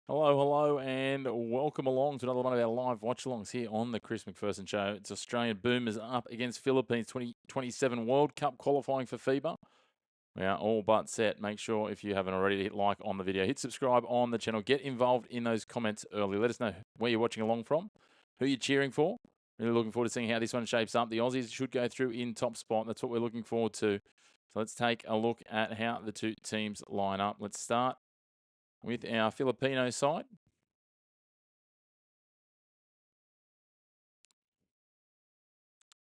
Hello, hello, and welcome along to another one of our live watch-alongs here on the Chris McPherson Show. It's Australian Boomers up against Philippines 2027 World Cup qualifying for FIBA. We are all but set. Make sure if you haven't already to hit like on the video, hit subscribe on the channel, get involved in those comments early. Let us know where you're watching along from, who you're cheering for. Really looking forward to seeing how this one shapes up. The Aussies should go through in top spot. That's what we're looking forward to. So let's take a look at how the two teams line up. Let's start with our Filipino side.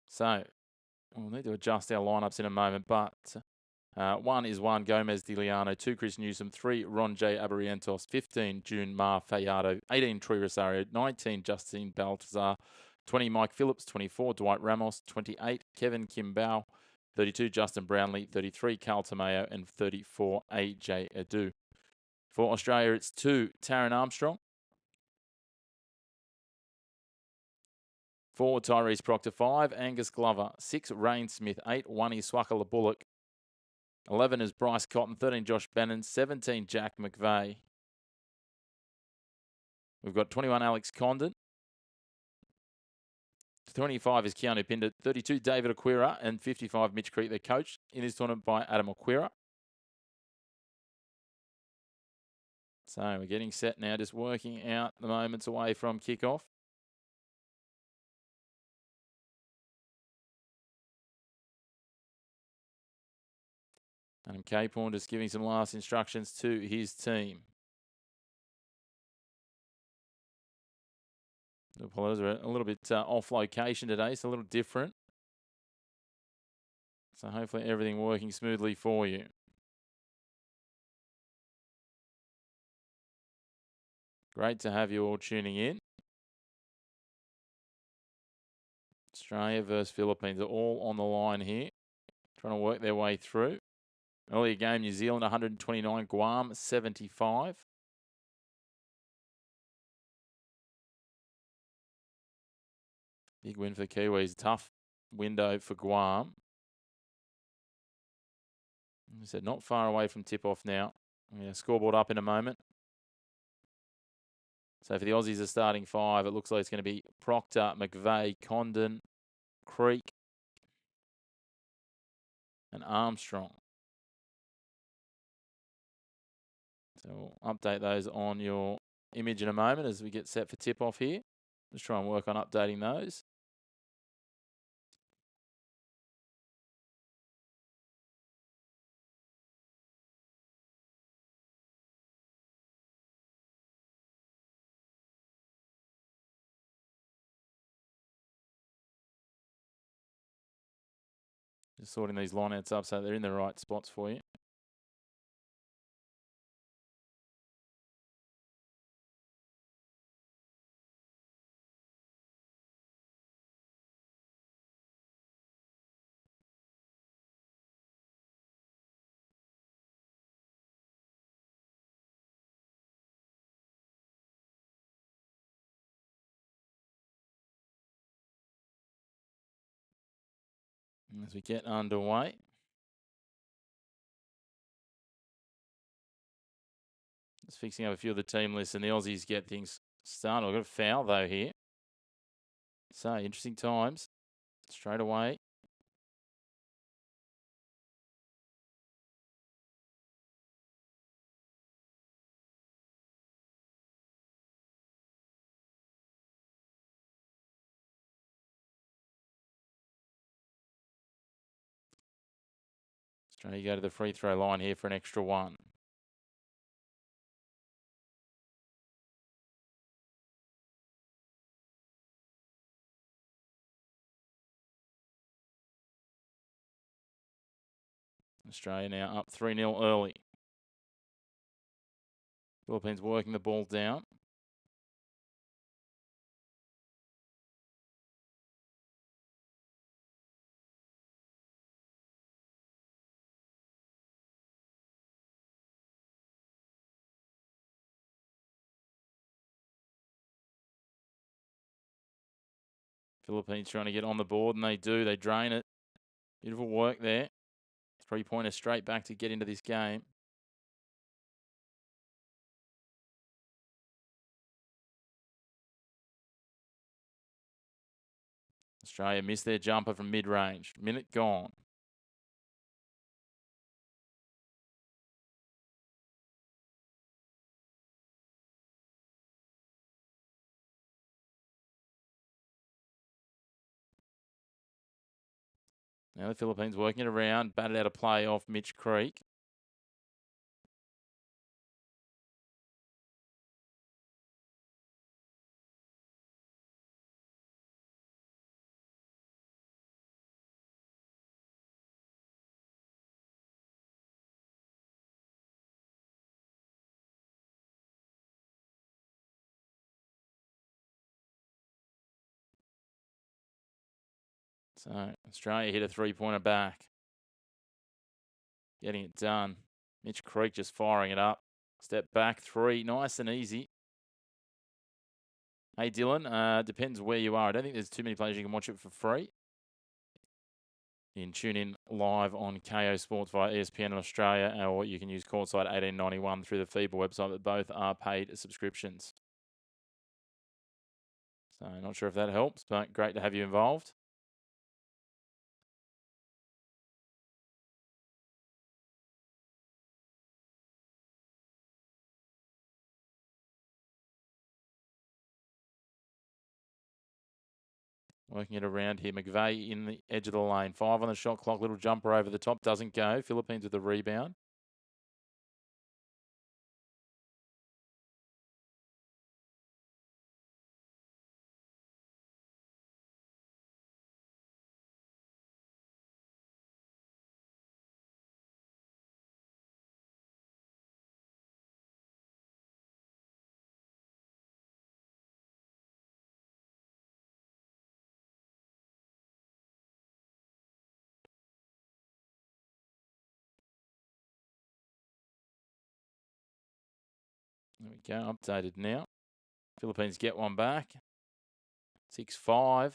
So we'll need to adjust our lineups in a moment, but one is Juan Gomez de Liano, two Chris Newsom, three Ron J. Abarientos, 15 June Mar Fayado, 18 Troy Rosario, 19 Justine Baltazar, 20 Mike Phillips, 24 Dwight Ramos, 28 Kevin Kimbao, 32 Justin Brownlee, 33 Carl Tamayo, and 34 AJ Adu. For Australia, it's 2 Taron Armstrong, 4 Tyrese Proctor, 5 Angus Glover, 6 Rain Smith, 8 Wani Swakala Bullock, 11 is Bryce Cotton, 13 Josh Bannon, 17 Jack McVeigh. We've got 21 Alex Condon, 25 is Keanu Pinder, 32 David Aquira, and 55 Mitch Creek. They're coached in this tournament by Adam Aquira. So we're getting set now, just working out the moments away from kickoff. And Capehorn just giving some last instructions to his team. The Apollos are a little bit off location today, so a little different. So hopefully everything working smoothly for you. Great to have you all tuning in. Australia versus Philippines are all on the line here, trying to work their way through. Earlier game, New Zealand 129, Guam 75. Big win for Kiwis. Tough window for Guam. As I said, not far away from tip-off now. Yeah, scoreboard up in a moment. So for the Aussies, the starting 5, it looks like it's going to be Proctor, McVeigh, Condon, Creek, and Armstrong. So we'll update those on your image in a moment as we get set for tip-off here. Just try and work on updating those. Just sorting these lineouts up so they're in the right spots for you. As we get underway. Just fixing up a few of the team lists, and the Aussies get things started. I've got a foul, though, here. So, interesting times. Straight away. Australia go to the free throw line here for an extra one. Australia now up 3-0 early. Philippines working the ball down. Philippines trying to get on the board, and they do. They drain it. Beautiful work there. 3-pointer straight back to get into this game. Australia missed their jumper from mid-range. Minute gone. Now the Philippines working it around. Batted out a play off Mitch Creek. So Australia hit a three-pointer back. Getting it done. Mitch Creek just firing it up. Step back, three. Nice and easy. Hey, Dylan, depends where you are. I don't think there's too many players you can watch it for free. You can tune in live on KO Sports via ESPN in Australia, or you can use Courtside 1891 through the FIBA website, but both are paid subscriptions. So not sure if that helps, but great to have you involved. Working it around here. McVeigh in the edge of the lane. 5 on the shot clock. Little jumper over the top. Doesn't go. Philippines with the rebound. There we go. Updated now. Philippines get one back. 6-5.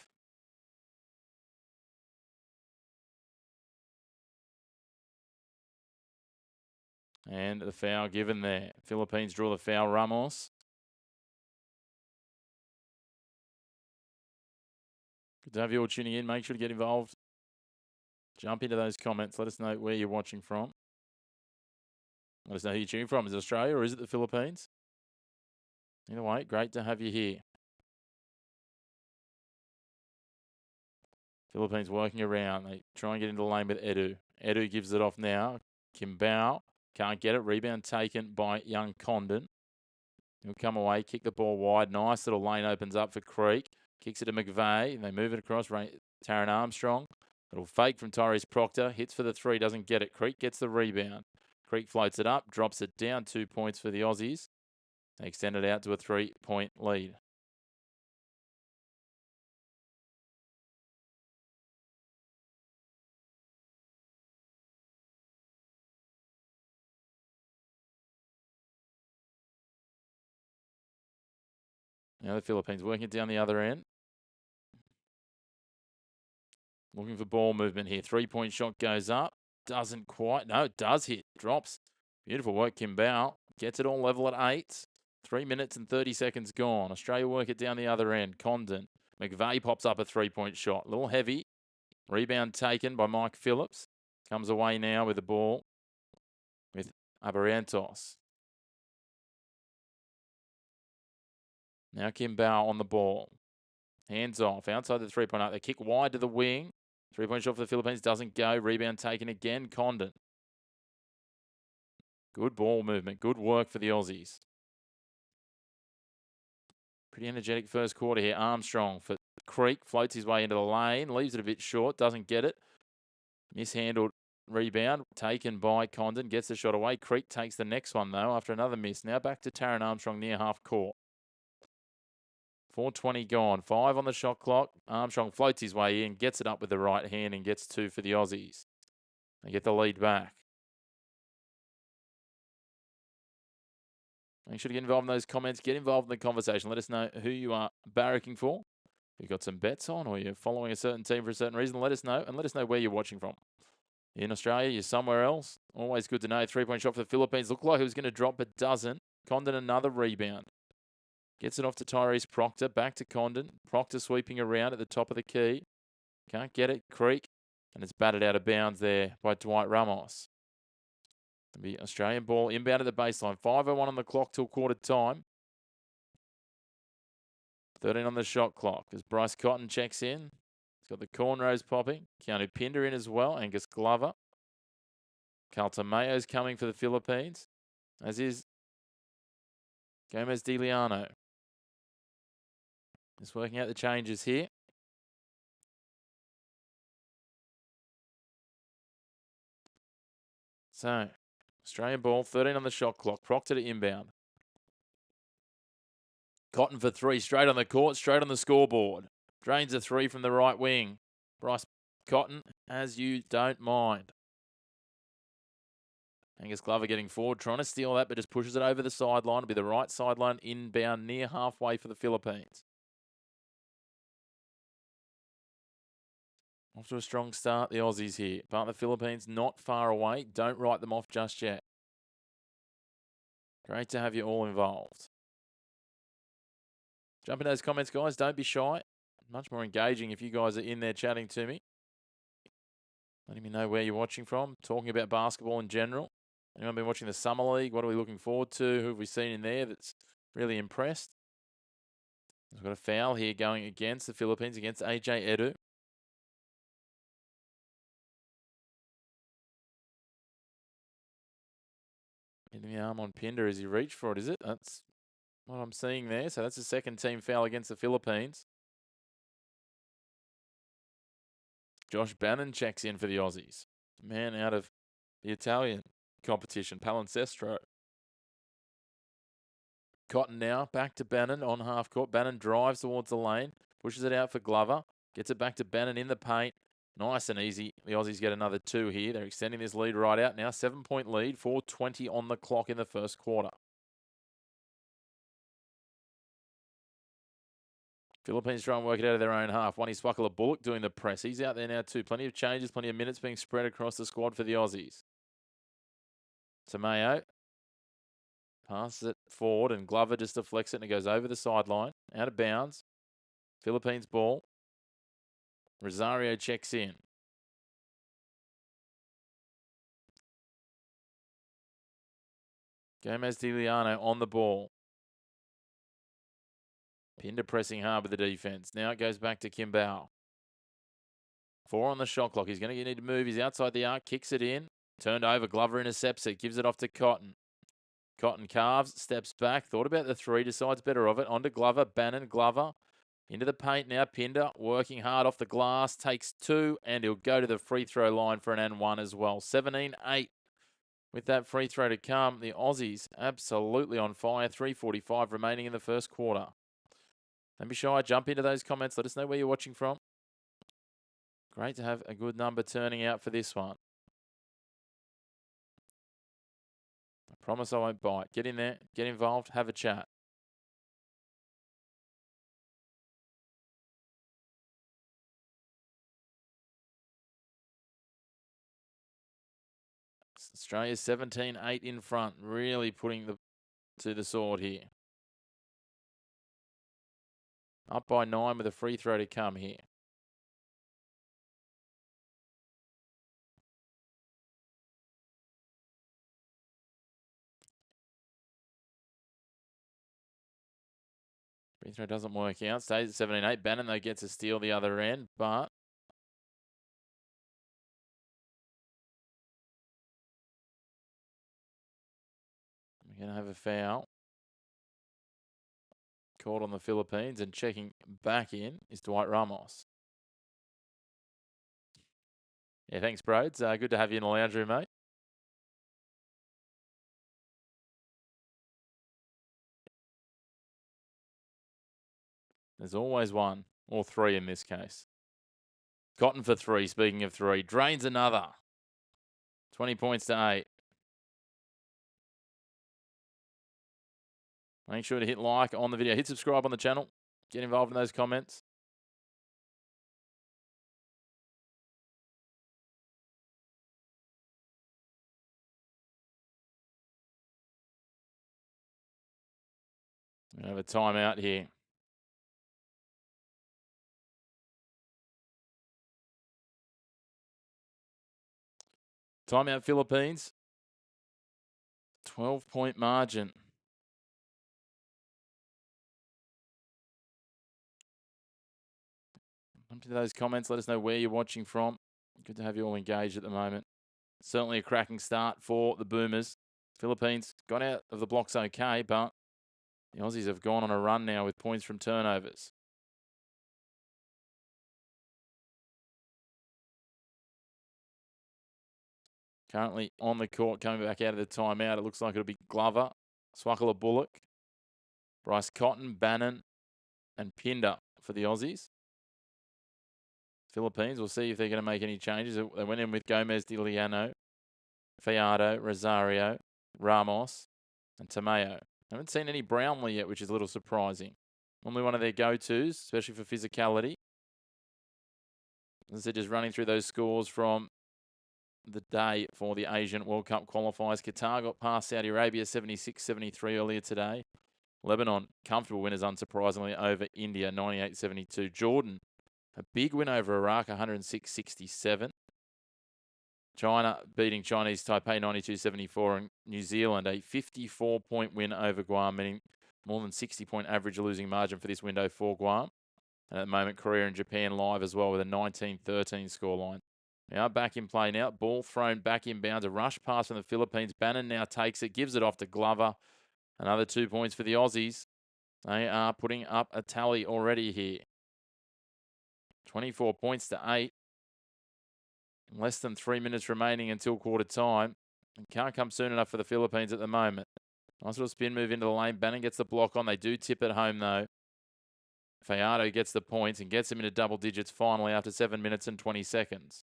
And the foul given there. Philippines draw the foul. Ramos. Good to have you all tuning in. Make sure to get involved. Jump into those comments. Let us know where you're watching from. Let us know who you're tuning from. Is it Australia or is it the Philippines? Either way, great to have you here. Philippines working around. They try and get into the lane with Edu. Edu gives it off now. Kimbao can't get it. Rebound taken by young Condon. He'll come away, kick the ball wide. Nice little lane opens up for Creek. Kicks it to McVeigh. They move it across. Taron Armstrong. Little fake from Tyrese Proctor. Hits for the three. Doesn't get it. Creek gets the rebound. Creek floats it up. Drops it down. 2 points for the Aussies. They extend it out to a 3-point lead. Now the Philippines working it down the other end. Looking for ball movement here. 3-point shot goes up. Doesn't quite. No, it does hit. Drops. Beautiful work, Kimbao. Gets it all level at 8. 3 minutes and 30 seconds gone. Australia work it down the other end. Condon. McVeigh pops up a 3-point shot. A little heavy. Rebound taken by Mike Phillips. Comes away now with the ball with Abarientos. Now Kimbao on the ball. Hands off. Outside the 3-point arc. They kick wide to the wing. 3-point shot for the Philippines. Doesn't go. Rebound taken again. Condon. Good ball movement. Good work for the Aussies. Pretty energetic first quarter here. Armstrong for Creek. Floats his way into the lane. Leaves it a bit short. Doesn't get it. Mishandled rebound. Taken by Condon. Gets the shot away. Creek takes the next one, though, after another miss. Now back to Taron Armstrong near half court. 4:20 gone. 5 on the shot clock. Armstrong floats his way in. Gets it up with the right hand and gets 2 for the Aussies. They get the lead back. Make sure to get involved in those comments. Get involved in the conversation. Let us know who you are barracking for. If you've got some bets on or you're following a certain team for a certain reason, let us know. And let us know where you're watching from. In Australia, you're somewhere else. Always good to know. 3-point shot for the Philippines. Looked like it was going to drop, but doesn't. Condon another rebound. Gets it off to Tyrese Proctor. Back to Condon. Proctor sweeping around at the top of the key. Can't get it. Creek. And it's batted out of bounds there by Dwight Ramos. It'll be Australian ball inbound at the baseline. 5:01 on the clock till quarter time. 13 on the shot clock as Bryce Cotton checks in. He's got the cornrows popping. Keanu Pinder in as well. Angus Glover. Carlton Mayo's coming for the Philippines, as is Gomez De Liano. Just working out the changes here. So, Australian ball, 13 on the shot clock. Proctor to inbound. Cotton for 3, straight on the court, straight on the scoreboard. Drains a 3 from the right wing. Bryce Cotton, as you don't mind. Angus Glover getting forward, trying to steal that, but just pushes it over the sideline. It'll be the right sideline inbound near halfway for the Philippines. Off to a strong start, the Aussies here. But the Philippines not far away. Don't write them off just yet. Great to have you all involved. Jump in those comments, guys. Don't be shy. Much more engaging if you guys are in there chatting to me. Letting me know where you're watching from. Talking about basketball in general. Anyone been watching the Summer League? What are we looking forward to? Who have we seen in there that's really impressed? We've got a foul here going against the Philippines, against AJ Edu. Hitting the arm on Pinder as he reached for it, is it? That's what I'm seeing there. So that's the second team foul against the Philippines. Josh Bannon checks in for the Aussies. Man out of the Italian competition, Palinsestro. Cotton now, back to Bannon on half court. Bannon drives towards the lane, pushes it out for Glover, gets it back to Bannon in the paint. Nice and easy. The Aussies get another 2 here. They're extending this lead right out now. 7-point lead, 4:20 on the clock in the first quarter. Philippines try and work it out of their own half. Wani Swakala Bullock doing the press. He's out there now too. Plenty of changes, plenty of minutes being spread across the squad for the Aussies. Tamayo passes it forward and Glover just deflects it and it goes over the sideline. Out of bounds. Philippines ball. Rosario checks in. Gomez De Liano on the ball. Pinder pressing hard with the defense. Now it goes back to Kimball. 4 on the shot clock. He's going to need to move. He's outside the arc. Kicks it in. Turned over. Glover intercepts it. Gives it off to Cotton. Cotton carves. Steps back. Thought about the 3. Decides better of it. On to Glover. Bannon. Glover. Into the paint now. Pinder working hard off the glass. Takes 2. And he'll go to the free throw line for an and 1 as well. 17-8. With that free throw to come, the Aussies absolutely on fire. 3:45 remaining in the first quarter. Don't be shy. Jump into those comments. Let us know where you're watching from. Great to have a good number turning out for this one. I promise I won't bite. Get in there. Get involved. Have a chat. Australia's 17-8 in front. Really putting to the sword here. Up by 9 with a free throw to come here. Free throw doesn't work out. Stays at 17-8. Bannon, though, gets a steal the other end, but we're going to have a foul called on the Philippines, and checking back in is Dwight Ramos. Yeah, thanks, bro. It's good to have you in the lounge room, mate. There's always 1 or 3 in this case. Cotton for 3, speaking of 3. Drains another. 20 points to 8. Make sure to hit like on the video. Hit subscribe on the channel. Get involved in those comments. We have a timeout here. Timeout, Philippines. 12-point margin. Come to those comments. Let us know where you're watching from. Good to have you all engaged at the moment. Certainly a cracking start for the Boomers. Philippines got out of the blocks okay, but the Aussies have gone on a run now with points from turnovers. Currently on the court, coming back out of the timeout. It looks like it'll be Glover, Swakala Bullock, Bryce Cotton, Bannon, and Pinder for the Aussies. Philippines, we'll see if they're going to make any changes. They went in with Gomez, Diliano, Fiado, Rosario, Ramos, and Tomeo. Haven't seen any Brownlee yet, which is a little surprising. Normally one of their go-tos, especially for physicality. As they're just running through those scores from the day for the Asian World Cup qualifiers. Qatar got past Saudi Arabia 76-73 earlier today. Lebanon, comfortable winners, unsurprisingly, over India 98-72. Jordan, a big win over Iraq 106-67. China beating Chinese Taipei 92-74, and New Zealand a 54-point win over Guam, meaning more than 60-point average losing margin for this window for Guam. And at the moment, Korea and Japan live as well with a 19-13 scoreline. Now back in play now. Ball thrown back inbounds. A rush pass from the Philippines. Bannon now takes it, gives it off to Glover. Another 2 points for the Aussies. They are putting up a tally already here. 24 points to 8. Less than 3 minutes remaining until quarter time. And can't come soon enough for the Philippines at the moment. Nice little spin move into the lane. Bannon gets the block on. They do tip it home though. Fiado gets the points and gets him into double digits finally after 7 minutes and 20 seconds.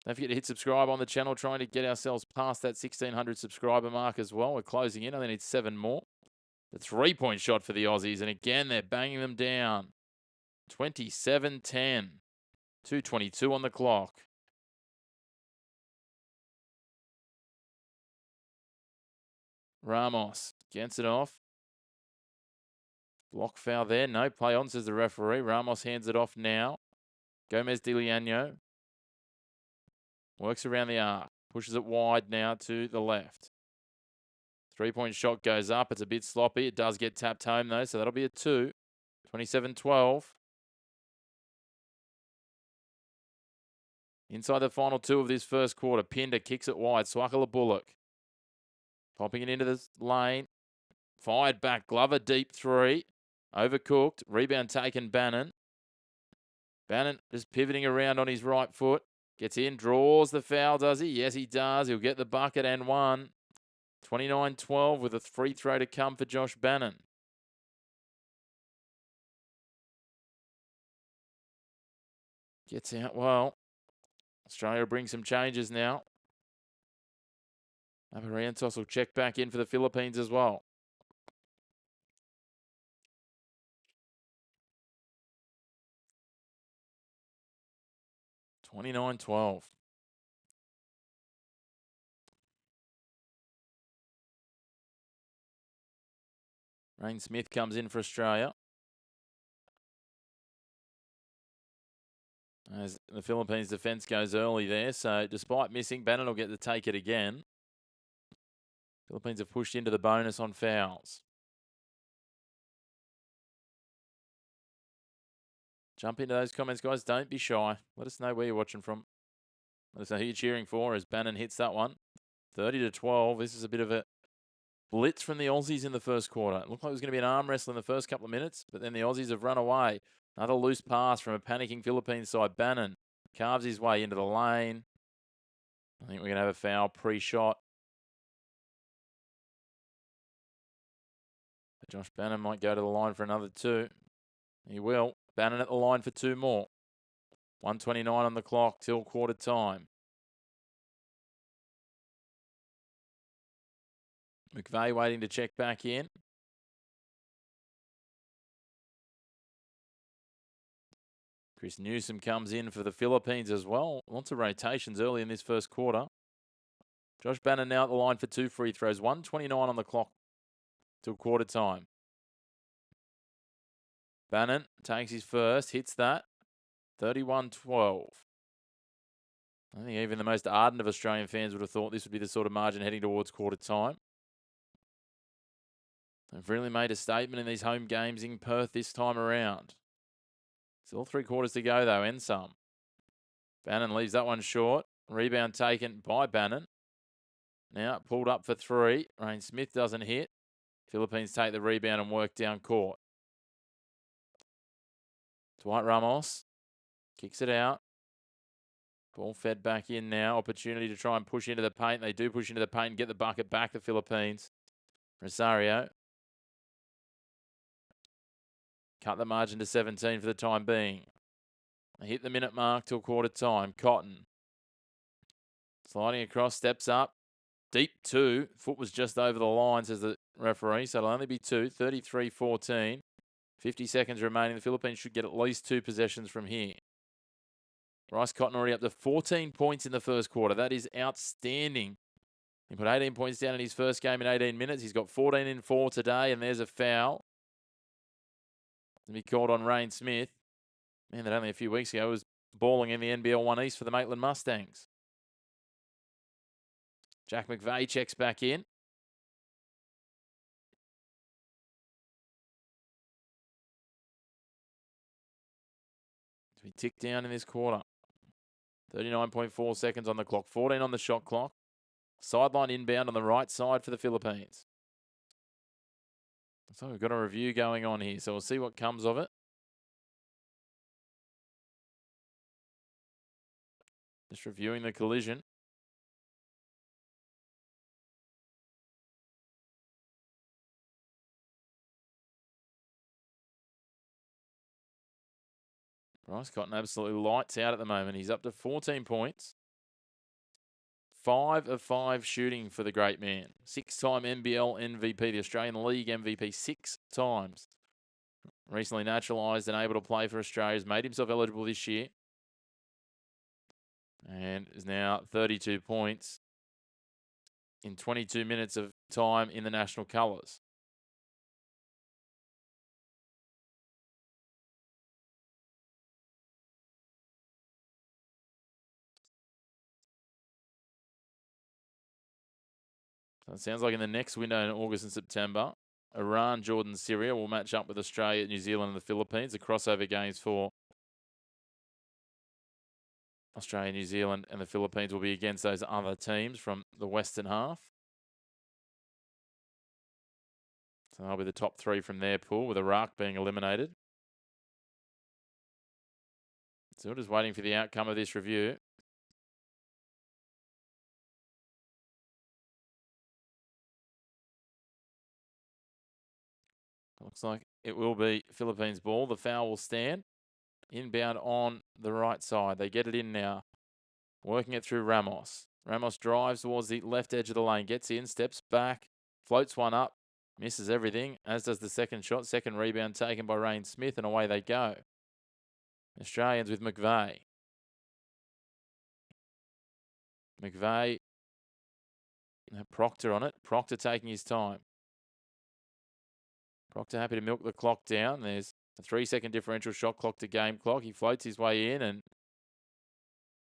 Don't forget to hit subscribe on the channel, trying to get ourselves past that 1,600 subscriber mark as well. We're closing in. I think need 7 more. The 3-point shot for the Aussies. And again, they're banging them down. 27-10. 2:22 on the clock. Ramos gets it off. Block foul there. No play on, says the referee. Ramos hands it off now. Gomez Diliano works around the arc. Pushes it wide now to the left. 3-point shot goes up. It's a bit sloppy. It does get tapped home, though, so that'll be a 2. 27-12. Inside the final 2 of this first quarter. Pinder kicks it wide. Swakala Bullock popping it into the lane. Fired back. Glover deep 3. Overcooked. Rebound taken Bannon. Bannon just pivoting around on his right foot. Gets in, draws the foul, does he? Yes, he does. He'll get the bucket and 1. 29-12 with a free throw to come for Josh Bannon. Gets out well. Australia brings some changes now. Avarientos will check back in for the Philippines as well. $29-12. Rain Smith comes in for Australia. As the Philippines defence goes early there, so despite missing, Bannon will get to take it again. Philippines have pushed into the bonus on fouls. Jump into those comments, guys. Don't be shy. Let us know where you're watching from. Let us know who you're cheering for as Bannon hits that one. 30-12. This is a bit of a blitz from the Aussies in the first quarter. It looked like it was going to be an arm wrestle in the first couple of minutes, but then the Aussies have run away. Another loose pass from a panicking Philippines side. Bannon carves his way into the lane. I think we're going to have a foul pre-shot. Josh Bannon might go to the line for another 2. He will. Bannon at the line for 2 more. 1:29 on the clock till quarter time. McVeigh waiting to check back in. Chris Newsom comes in for the Philippines as well. Lots of rotations early in this first quarter. Josh Bannon now at the line for 2 free throws. 1:29 on the clock till quarter time. Bannon takes his first, hits that. 31-12. I think even the most ardent of Australian fans would have thought this would be the sort of margin heading towards quarter time. They've really made a statement in these home games in Perth this time around. Still 3 quarters to go, though, and some. Bannon leaves that one short. Rebound taken by Bannon. Now pulled up for 3. Rain Smith doesn't hit. Philippines take the rebound and work down court. Dwight Ramos kicks it out. Ball fed back in now. Opportunity to try and push into the paint. They do push into the paint and get the bucket back, the Philippines. Rosario. Cut the margin to 17 for the time being. They hit the minute mark till quarter time. Cotton. Sliding across, steps up. Deep 2. Foot was just over the line, says the referee. So it'll only be 2. 33-14. 50 seconds remaining. The Philippines should get at least 2 possessions from here. Bryce Cotton already up to 14 points in the first quarter. That is outstanding. He put 18 points down in his first game in 18 minutes. He's got 14 in 4 today, and there's a foul. To be called on Rain Smith. Man, that only a few weeks ago was balling in the NBL 1 East for the Maitland Mustangs. Jack McVeigh checks back in. We tick down in this quarter. 39.4 seconds on the clock. 14 on the shot clock. Sideline inbound on the right side for the Philippines. So we've got a review going on here. So we'll see what comes of it. Just reviewing the collision. Bryce Cotton absolutely lights out at the moment. He's up to 14 points. 5 of 5 shooting for the great man. 6-time NBL MVP, the Australian League MVP 6 times. Recently naturalised and able to play for Australia. Has made himself eligible this year. And is now 32 points in 22 minutes of time in the national colours. So it sounds like in the next window in August and September, Iran, Jordan, Syria will match up with Australia, New Zealand and the Philippines. The crossover games for Australia, New Zealand and the Philippines will be against those other teams from the Western half. So they'll be the top 3 from their pool, with Iraq being eliminated. So we're just waiting for the outcome of this review. Looks like it will be Philippines ball. The foul will stand. Inbound on the right side. They get it in now. Working it through Ramos. Ramos drives towards the left edge of the lane. Gets in, steps back, floats one up. Misses everything, as does the second shot. Second rebound taken by Rain Smith, and away they go. Australians with McVeigh. McVeigh. Proctor on it. Proctor taking his time. Proctor happy to milk the clock down. There's a 3-second differential shot clock to game clock. He floats his way in, and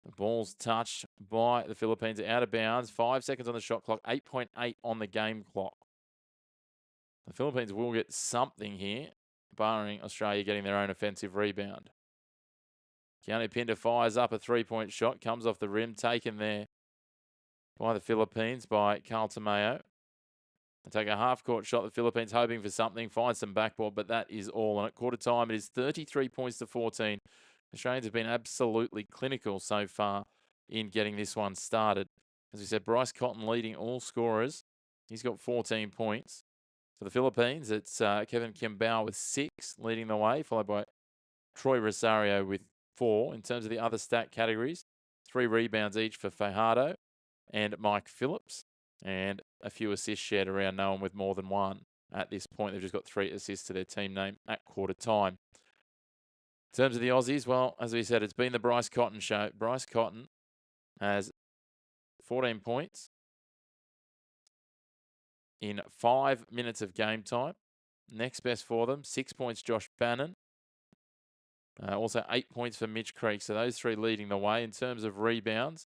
the ball's touched by the Philippines out of bounds. 5 seconds on the shot clock. 8.8 on the game clock. The Philippines will get something here, barring Australia getting their own offensive rebound. Keanu Pinter fires up a 3-point shot. Comes off the rim. Taken there by the Philippines, by Carl Tamayo. They take a half-court shot. The Philippines hoping for something. Find some backboard, but that is all. And at quarter time, it is 33 points to 14. The Australians have been absolutely clinical so far in getting this one started. As we said, Bryce Cotton leading all scorers. He's got 14 points. For the Philippines, it's Kevin Kimbao with 6 leading the way, followed by Troy Rosario with 4. In terms of the other stat categories, 3 rebounds each for Fajardo and Mike Phillips, and a few assists shared around. No one with more than 1 at this point. They've just got 3 assists to their team name at quarter time. In terms of the Aussies, well, as we said, it's been the Bryce Cotton show. Bryce Cotton has 14 points in 5 minutes of game time. Next best for them, 6 points, Josh Bannon. Also 8 points for Mitch Creek. So those 3 leading the way. In terms of rebounds,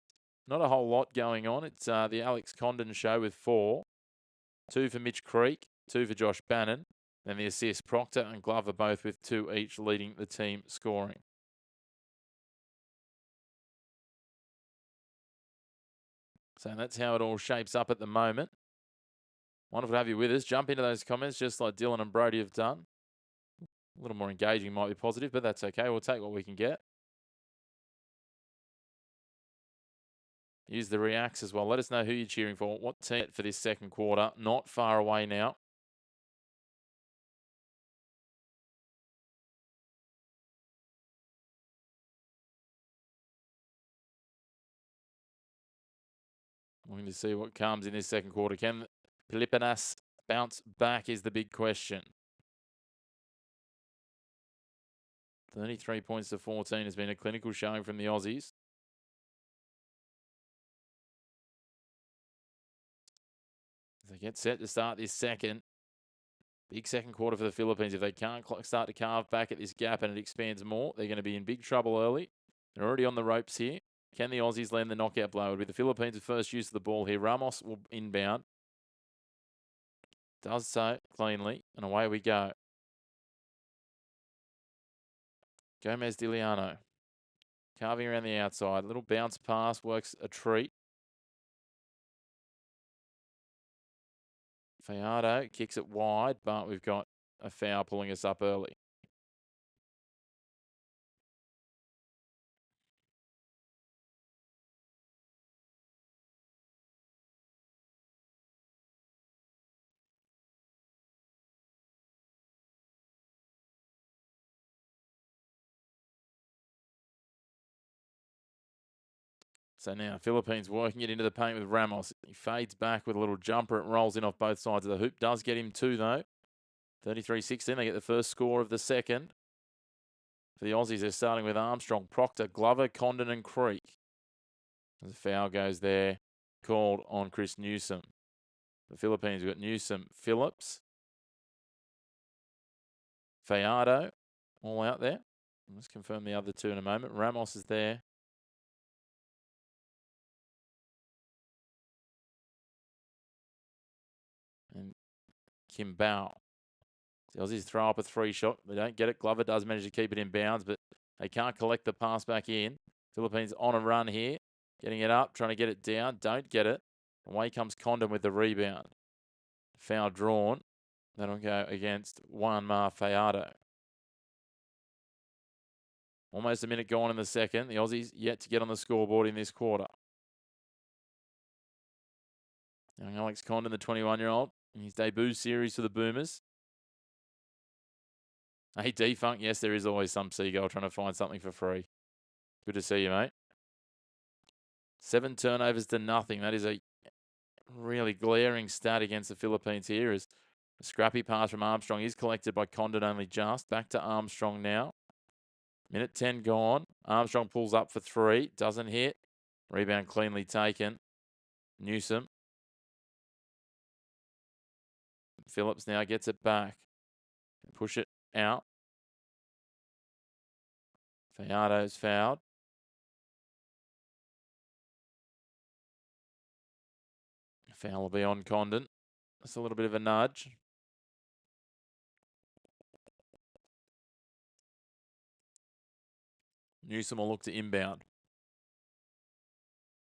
Not a whole lot going on. It's the Alex Condon show with 4. 2 for Mitch Creek, 2 for Josh Bannon. Then the assist, Proctor and Glover both with 2 each, leading the team scoring. So that's how it all shapes up at the moment. Wonderful to have you with us. Jump into those comments just like Dylan and Brody have done. A little more engaging might be positive, but that's okay. We'll take what we can get. Use the reacts as well. Let us know who you're cheering for. What team for this second quarter. Not far away now. We're going to see what comes in this second quarter. Can Pilipinas bounce back is the big question. 33 points to 14 has been a clinical showing from the Aussies. As they get set to start this second. Big second quarter for the Philippines. If they can't start to carve back at this gap and it expands more, they're going to be in big trouble early. They're already on the ropes here. Can the Aussies land the knockout blow? It'll be the Philippines' first use of the ball here. Ramos will inbound. Does so cleanly, and away we go. Gomez Diliano. Carving around the outside. Little bounce pass, works a treat. Fajardo kicks it wide, but we've got a foul pulling us up early. So now Philippines working it into the paint with Ramos. He fades back with a little jumper. It rolls in off both sides of the hoop. Does get him 2 though. 33-16. They get the first score of the second. For the Aussies, they're starting with Armstrong, Proctor, Glover, Condon and Creek. As a foul goes there, called on Chris Newsom. The Philippines, we've got Newsom, Phillips, Fajardo, all out there. Let's confirm the other 2 in a moment. Ramos is there. And Kim Bao. The Aussies throw up a 3 shot. They don't get it. Glover does manage to keep it in bounds, but they can't collect the pass back in. Philippines on a run here. Getting it up, trying to get it down. Don't get it. Away comes Condon with the rebound. Foul drawn. That'll go against Juanma Fajardo. Almost a minute gone in the second. The Aussies yet to get on the scoreboard in this quarter. Young Alex Condon, the 21-year-old, in his debut series for the Boomers. Hey, Defunk, yes, there is always some seagull trying to find something for free. Good to see you, mate. 7 turnovers to nothing. That is a really glaring stat against the Philippines here. As a scrappy pass from Armstrong is collected by Condon only just. Back to Armstrong now. Minute 10 gone. Armstrong pulls up for 3. Doesn't hit. Rebound cleanly taken. Newsom. Phillips now gets it back. Push it out. Fajardo's fouled. Foul will be on Condon. That's a little bit of a nudge. Newsom will look to inbound.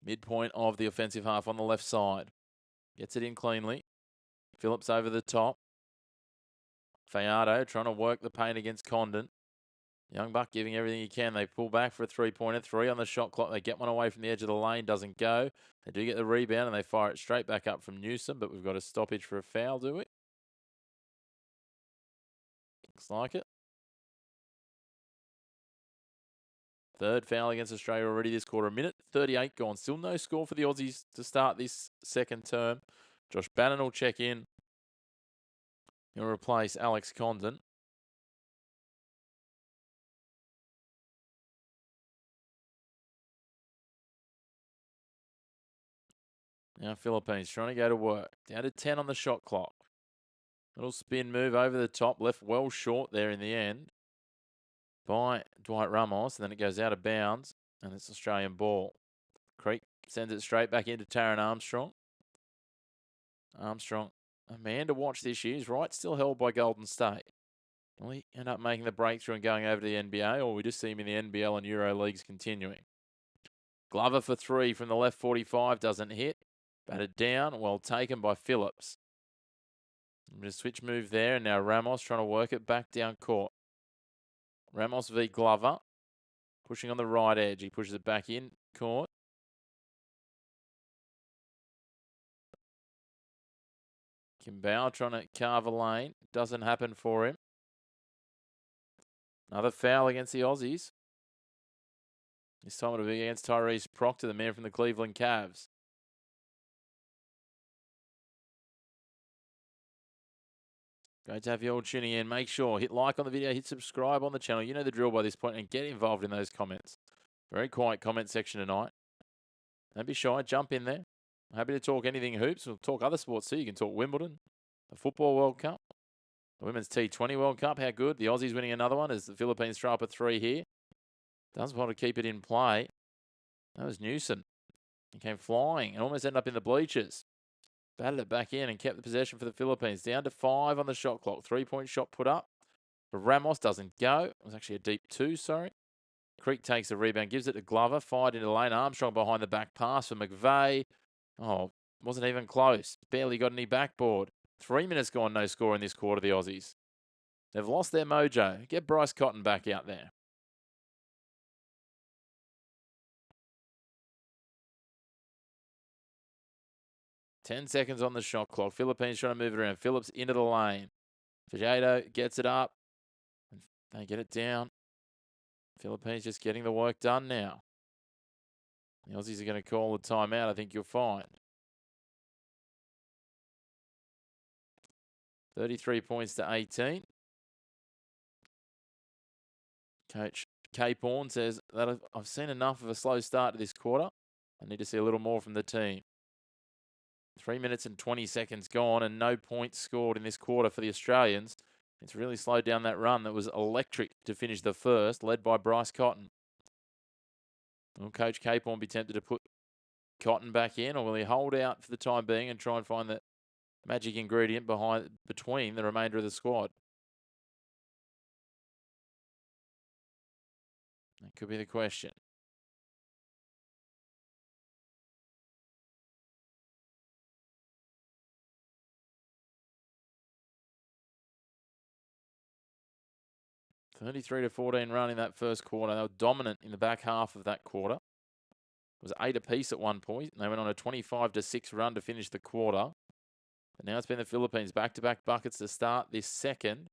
Midpoint of the offensive half on the left side. Gets it in cleanly. Phillips over the top. Fajardo trying to work the paint against Condon. Young Buck giving everything he can. They pull back for a 3-pointer. 3 on the shot clock. They get one away from the edge of the lane. Doesn't go. They do get the rebound and they fire it straight back up from Newsom. But we've got a stoppage for a foul, do we? Looks like it. Third foul against Australia already this quarter. 1:38 gone. Still no score for the Aussies to start this second term. Josh Bannon will check in. He'll replace Alex Condon. Now Philippines trying to go to work. Down to 10 on the shot clock. Little spin move over the top. Left well short there in the end by Dwight Ramos. And then it goes out of bounds. And it's Australian ball. Creek Sends it straight back into Taryn Armstrong. Armstrong, a man to watch this year. He's right, still held by Golden State. Will he end up making the breakthrough and going over to the NBA, or we just see him in the NBL and Euro leagues continuing? Glover for 3 from the left 45, doesn't hit. Batted down, well taken by Phillips. A switch move there, and now Ramos trying to work it back down court. Ramos v Glover, pushing on the right edge. He pushes it back in court. Kimball trying to carve a lane. Doesn't happen for him. Another foul against the Aussies. This time it'll be against Tyrese Proctor, the man from the Cleveland Cavs. Great to have you all tuning in. Make sure, hit like on the video, hit subscribe on the channel. You know the drill by this point, and get involved in those comments. Very quiet comment section tonight. Don't be shy, jump in there. I'm happy to talk anything hoops. We'll talk other sports too. You can talk Wimbledon, the Football World Cup, the Women's T20 World Cup. How good. The Aussies winning another one as the Philippines throw up a 3 here. Does well to keep it in play. That was Newsom. He came flying and almost ended up in the bleachers. Batted it back in and kept the possession for the Philippines. Down to 5 on the shot clock. 3-point shot put up. But Ramos doesn't go. It was actually a deep 2, sorry. Creek takes the rebound, gives it to Glover. Fired into the lane. Armstrong behind the back pass for McVeigh. Oh, wasn't even close. Barely got any backboard. 3 minutes gone, no score in this quarter, the Aussies. They've lost their mojo. Get Bryce Cotton back out there. Ten seconds on the shot clock. Philippines trying to move it around. Phillips into the lane. Fajardo gets it up. They get it down. Philippines just getting the work done now. The Aussies are going to call the timeout, I think you'll find. 33 points to 18. Coach Capehorn says that I've seen enough of a slow start to this quarter. I need to see a little more from the team. 3 minutes and 20 seconds gone and no points scored in this quarter for the Australians. It's really slowed down that run that was electric to finish the first, led by Bryce Cotton. Will Coach Capehorn be tempted to put Cotton back in, or will he hold out for the time being and try and find that magic ingredient between the remainder of the squad? That could be the question. (33-14) run in that first quarter. They were dominant in the back half of that quarter. It was 8 apiece at one point, and they went on a 25-6 run to finish the quarter. But now it's been the Philippines back-to-back buckets to start this second.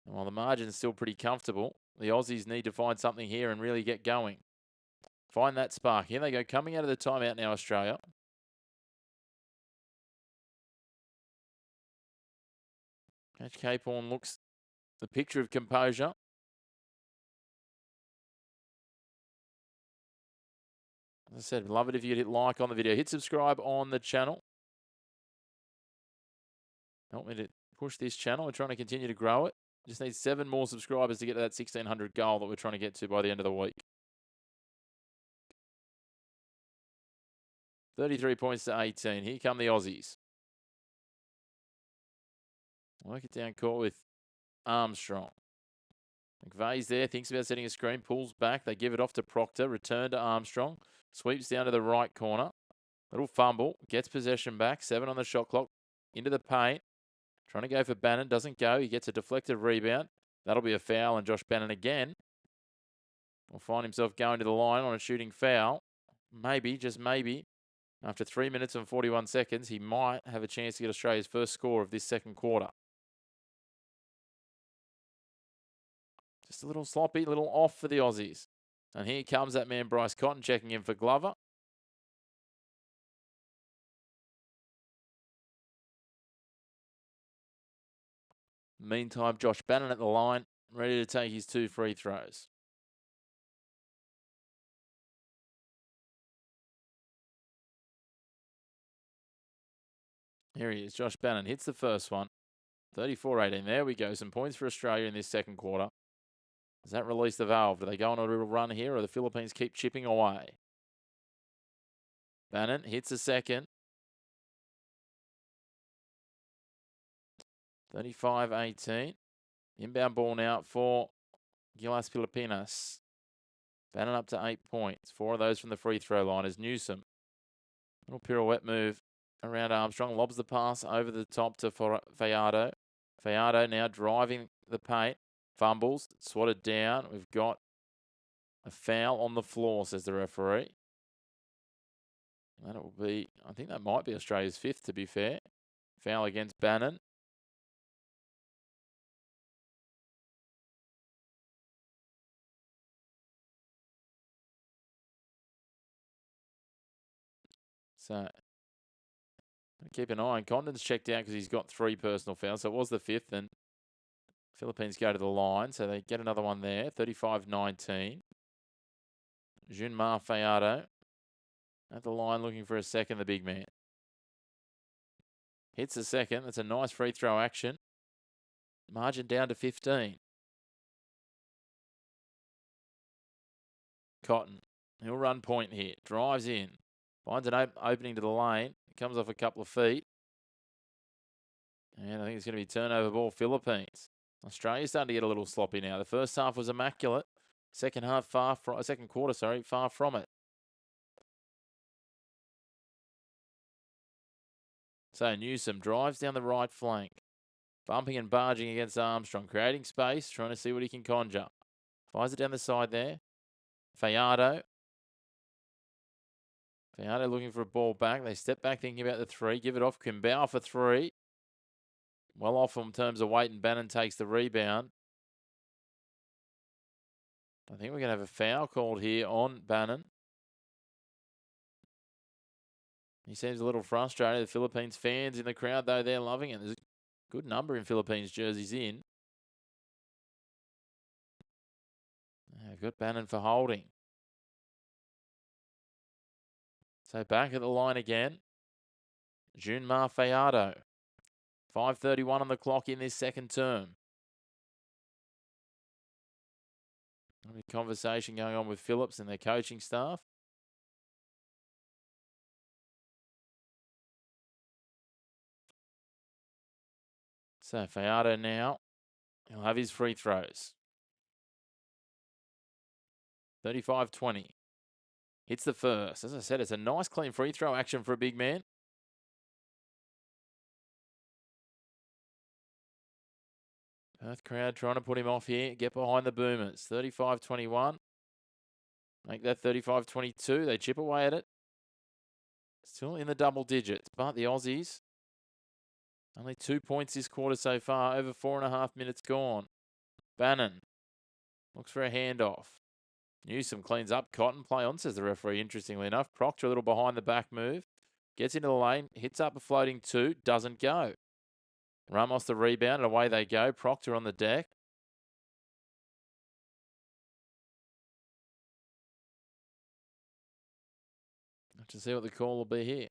And while the margin's still pretty comfortable, the Aussies need to find something here and really get going. Find that spark. Here they go, coming out of the timeout now, Australia. Coach Capehorn looks the picture of composure. As I said, love it if you could hit like on the video. Hit subscribe on the channel. Help me to push this channel. We're trying to continue to grow it. Just need 7 more subscribers to get to that 1,600 goal that we're trying to get to by the end of the week. 33 points to 18. Here come the Aussies. Work it down court with Armstrong. McVeigh's there, thinks about setting a screen, pulls back. They give it off to Proctor. Return to Armstrong. Sweeps down to the right corner. Little fumble. Gets possession back. 7 on the shot clock. Into the paint. Trying to go for Bannon. Doesn't go. He gets a deflected rebound. That'll be a foul, and Josh Bannon again will find himself going to the line on a shooting foul. Maybe, just maybe, after 3 minutes and 41 seconds, he might have a chance to get Australia's first score of this second quarter. Just a little sloppy, a little off for the Aussies. And here comes that man, Bryce Cotton, checking in for Glover. Meantime, Josh Bannon at the line, ready to take his 2 free throws. Here he is. Josh Bannon hits the first one. 34-18. There we go. Some points for Australia in this second quarter. Does that release the valve? Do they go on a little run here, or the Philippines keep chipping away? Bannon hits a second. 35-18. Inbound ball now for Gilas Filipinas. Bannon up to 8 points. 4 of those from the free throw line as Newsom. Little pirouette move around Armstrong. Lobs the pass over the top to Fajardo. Fajardo now driving the paint. Fumbles. Swatted down. We've got a foul on the floor, says the referee. That will be, I think that might be Australia's 5th, to be fair. Foul against Bannon. So keep an eye on Condon's checked out because he's got 3 personal fouls. So it was the 5th, and Philippines go to the line. So they get another one there. 35-19. Junmar Fajardo at the line looking for a second, the big man. Hits a second. That's a nice free throw action. Margin down to 15. Cotton. He'll run point here. Drives in. Finds an opening to the lane. Comes off a couple of feet. And I think it's going to be turnover ball Philippines. Australia's starting to get a little sloppy now. The first half was immaculate. Second quarter, far from it. So Newsom drives down the right flank. Bumping and barging against Armstrong. Creating space, trying to see what he can conjure. Fires it down the side there. Fajardo. Fajardo looking for a ball back. They step back thinking about the 3. Give it off. Kimbao for 3. Well off in terms of weight, and Bannon takes the rebound. I think we're going to have a foul called here on Bannon. He seems a little frustrated. The Philippines fans in the crowd, though, they're loving it. There's a good number in Philippines jerseys in. They've got Bannon for holding. So back at the line again. Junmar Fajardo. 5:31 on the clock in this second term. A conversation going on with Phillips and their coaching staff. So Fajardo now, he'll have his free throws. 35-20. Hits the first. As I said, it's a nice clean free throw action for a big man. Perth crowd trying to put him off here. Get behind the Boomers. 35-21. Make that 35-22. They chip away at it. Still in the double digits, but the Aussies, only 2 points this quarter so far. Over 4.5 minutes gone. Bannon looks for a handoff. Newsom cleans up. Cotton play on, says the referee, interestingly enough. Proctor a little behind the back move. Gets into the lane. Hits up a floating 2. Doesn't go. Ramos the rebound, and away they go. Proctor on the deck. Have to see what the call will be here.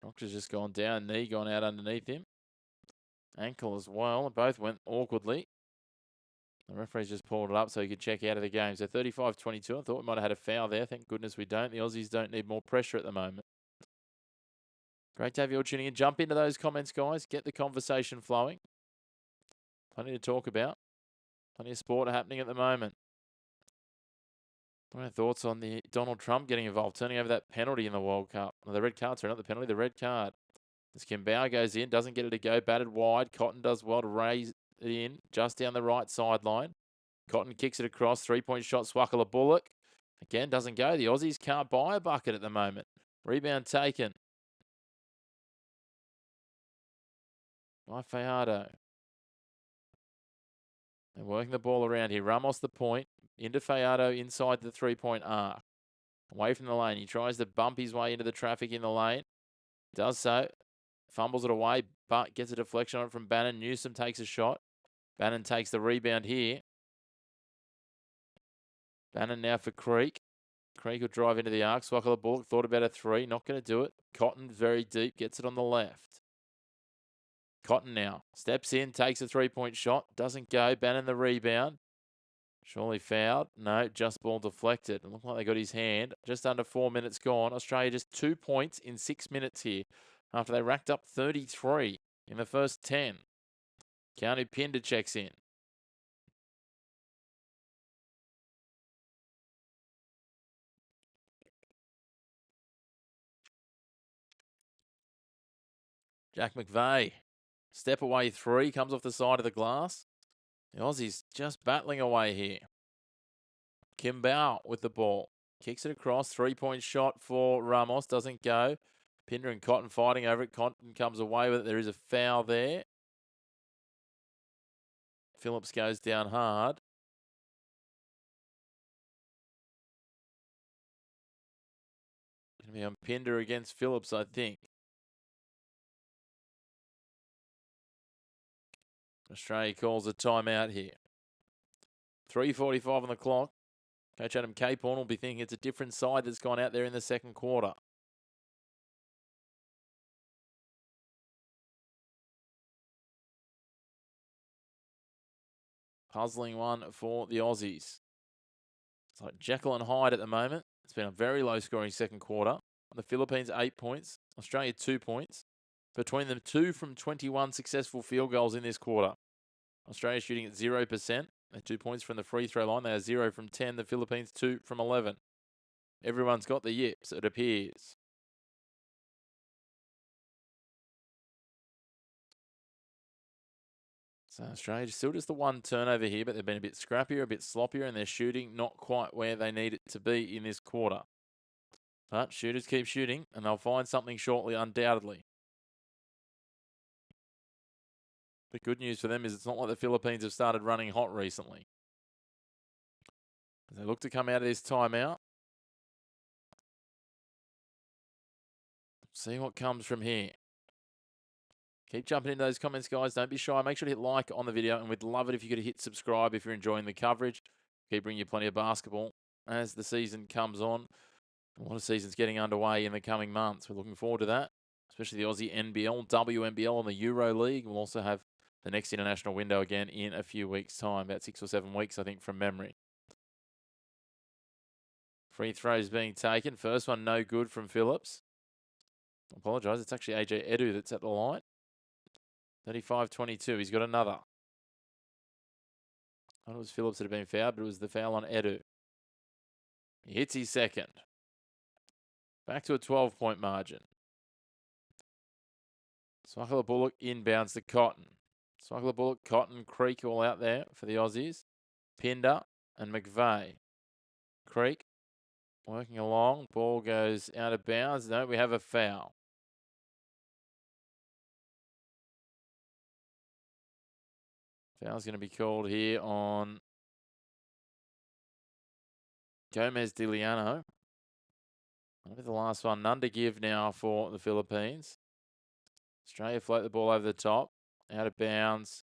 Proctor's just gone down. Knee gone out underneath him. Ankle as well. Both went awkwardly. The referee's just pulled it up so he could check out of the game. So 35-22. I thought we might have had a foul there. Thank goodness we don't. The Aussies don't need more pressure at the moment. Great to have you all tuning in. Jump into those comments, guys. Get the conversation flowing. Plenty to talk about. Plenty of sport happening at the moment. What are your thoughts on the Donald Trump getting involved, turning over that penalty in the World Cup? Well, the red card, sorry, not the penalty, the red card. As Kimbao goes in, doesn't get it to go, batted wide. Cotton does well to raise it in, just down the right sideline. Cotton kicks it across, 3-point shot, Swakala Bullock. Again, doesn't go. The Aussies can't buy a bucket at the moment. Rebound taken by Fajardo. They're working the ball around here. Ramos the point. Into Fajardo inside the 3-point arc. Away from the lane. He tries to bump his way into the traffic in the lane. Does so. Fumbles it away, but gets a deflection on it from Bannon. Newsom takes a shot. Bannon takes the rebound here. Bannon now for Creek. Creek will drive into the arc. Swakala Bullock thought about a 3. Not going to do it. Cotton very deep. Gets it on the left. Cotton now steps in, takes a 3-point shot, doesn't go. Bannon the rebound. Surely fouled. No, just ball deflected. It looked like they got his hand. Just under 4 minutes gone. Australia just 2 points in 6 minutes here after they racked up 33 in the first 10. County Pinder checks in. Jack McVeigh, step away 3, comes off the side of the glass. The Aussies just battling away here. Kimball with the ball. Kicks it across. 3-point shot for Ramos. Doesn't go. Pinder and Cotton fighting over it. Cotton comes away with it. There is a foul there. Phillips goes down hard. Going to be on Pinder against Phillips, I think. Australia calls a timeout here. 3:45 on the clock. Coach Adam Capehorn will be thinking it's a different side that's gone out there in the second quarter. Puzzling one for the Aussies. It's like Jekyll and Hyde at the moment. It's been a very low-scoring second quarter. The Philippines, 8 points. Australia, 2 points. Between them, 2 from 21 successful field goals in this quarter. Australia shooting at 0%. They're 2 points from the free throw line. They are 0 from 10. The Philippines, 2 from 11. Everyone's got the yips, it appears. So Australia still just the 1 turnover here, but they've been a bit scrappier, a bit sloppier, and they're shooting not quite where they need it to be in this quarter. But shooters keep shooting, and they'll find something shortly, undoubtedly. The good news for them is it's not like the Philippines have started running hot recently. As they look to come out of this timeout. See what comes from here. Keep jumping into those comments, guys. Don't be shy. Make sure to hit like on the video, and we'd love it if you could hit subscribe if you're enjoying the coverage. Keep bringing you plenty of basketball as the season comes on. A lot of seasons getting underway in the coming months. We're looking forward to that, especially the Aussie NBL, WNBL, and the Euro League. We'll also have the next international window again in a few weeks' time, about 6 or 7 weeks, I think, from memory. Free throws being taken. First one, no good from Phillips. I apologise. It's actually AJ Edu that's at the line. 35-22. He's got another. I thought it was Phillips that had been fouled, but it was the foul on Edu. He hits his second. Back to a 12-point margin. Swakala Bullock inbounds to Cotton. Swakala Bullock, Cotton, Creek all out there for the Aussies. Pinder and McVeigh. Creek working along. Ball goes out of bounds. No, we have a foul. Foul's going to be called here on Gomez Diliano. That'll be the last one. None to give now for the Philippines. Australia float the ball over the top. Out of bounds.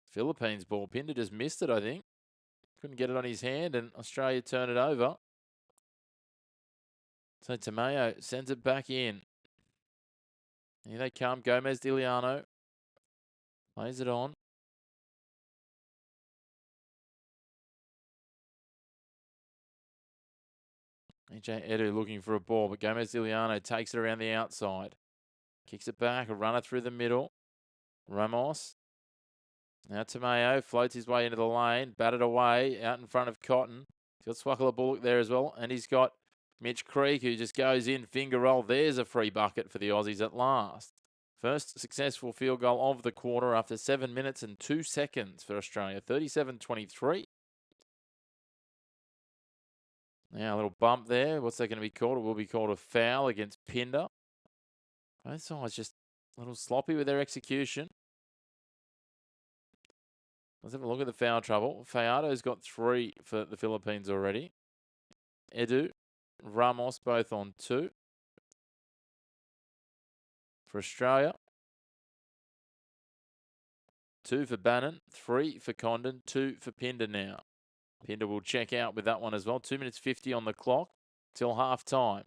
Philippines ball. Pinder just missed it, I think. Couldn't get it on his hand, and Australia turn it over. So Tamayo sends it back in. Here they come. Gomez Diliano plays it on. AJ Edu looking for a ball, but Gomez Diliano takes it around the outside. Kicks it back, a runner through the middle. Ramos. Now Tamayo floats his way into the lane, batted away, out in front of Cotton. He's got Swakala Bullock there as well, and he's got Mitch Creek, who just goes in, finger roll. There's a free bucket for the Aussies at last. First successful field goal of the quarter after 7 minutes and 2 seconds for Australia. 37-23. Now a little bump there. What's that going to be called? It will be called a foul against Pinder. Both sides just a little sloppy with their execution. Let's have a look at the foul trouble. Fajardo's got 3 for the Philippines already. Edu, Ramos both on 2. For Australia, 2 for Bannon, 3 for Condon, 2 for Pinder now. Pinder will check out with that one as well. 2 minutes 50 on the clock till half time.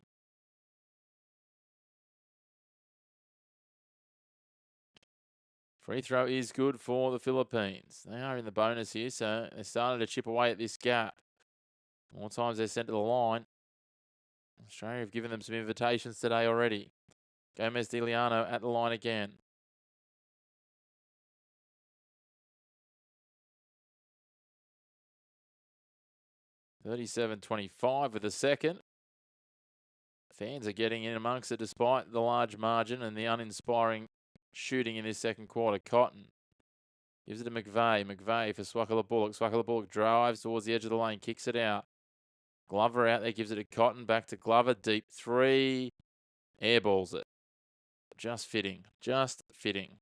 Free throw is good for the Philippines. They are in the bonus here, so they're starting to chip away at this gap. More times they're sent to the line. Australia have given them some invitations today already. Gomez DiLiano at the line again. $37.25 with a second. Fans are getting in amongst it despite the large margin and the uninspiring shooting in this second quarter. Cotton gives it to McVeigh. McVeigh for Swakala Bullock. Swakala Bullock drives towards the edge of the lane, kicks it out. Glover out there, gives it to Cotton. Back to Glover. Deep three. Airballs it. Just fitting. Just fitting.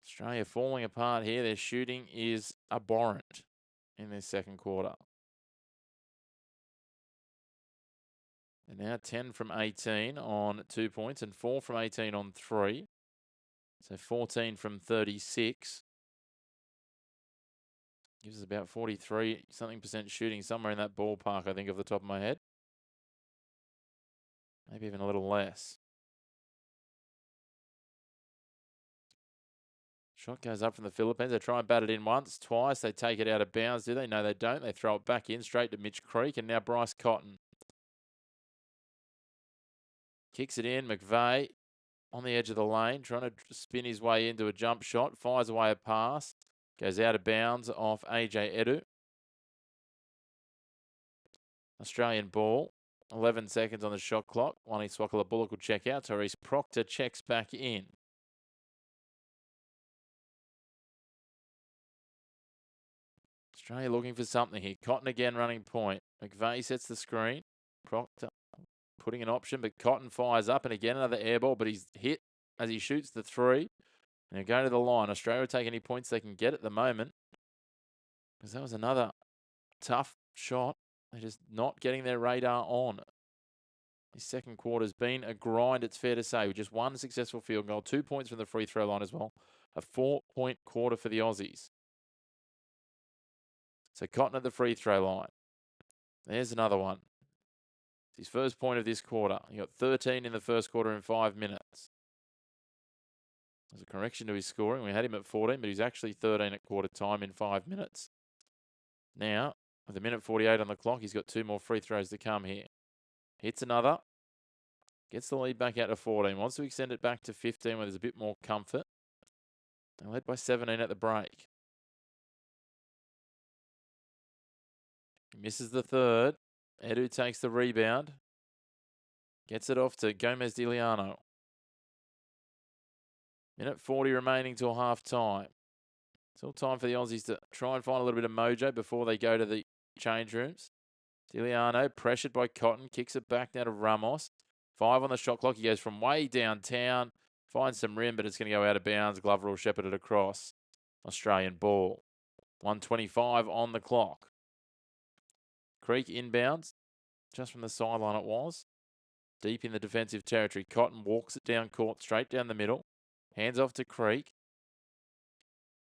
Australia falling apart here. Their shooting is abhorrent in this second quarter. And now 10 from 18 on 2 points and 4 from 18 on 3. So 14 from 36. Gives us about 43 something percent shooting, somewhere in that ballpark, I think, off the top of my head. Maybe even a little less. Shot goes up from the Philippines. They try and bat it in once, twice. They take it out of bounds, do they? No, they don't. They throw it back in straight to Mitch Creek, and now Bryce Cotton. Kicks it in. McVeigh on the edge of the lane, trying to spin his way into a jump shot. Fires away a pass. Goes out of bounds off AJ Edu. Australian ball. 11 seconds on the shot clock. Wani Swakala Bullock will check out. Therese Proctor checks back in. Australia looking for something here. Cotton again running point. McVeigh sets the screen. Proctor putting an option, but Cotton fires up, and again another air ball, but he's hit as he shoots the three. And go to the line. Australia will take any points they can get at the moment, because that was another tough shot. They're just not getting their radar on. This second quarter's been a grind, it's fair to say, with just one successful field goal, 2 points from the free throw line as well. A 4-point quarter for the Aussies. So Cotton at the free throw line. There's another one. It's his first point of this quarter. He got 13 in the first quarter in 5 minutes. There's a correction to his scoring. We had him at 14, but he's actually 13 at quarter time in 5 minutes. Now, with a minute 48 on the clock, he's got 2 more free throws to come here. Hits another. Gets the lead back out to 14. Wants to extend it back to 15 where there's a bit more comfort. They're led by 17 at the break. He misses the third. Edu takes the rebound. Gets it off to Gomez DiLiano. Minute 40 remaining till half time. Still time for the Aussies to try and find a little bit of mojo before they go to the change rooms. DiLiano, pressured by Cotton, kicks it back now to Ramos. 5 on the shot clock. He goes from way downtown, finds some rim, but it's going to go out of bounds. Glover will shepherd it across. Australian ball. 1:25 on the clock. Creek inbounds, just from the sideline it was. Deep in the defensive territory. Cotton walks it down court, straight down the middle. Hands off to Creek.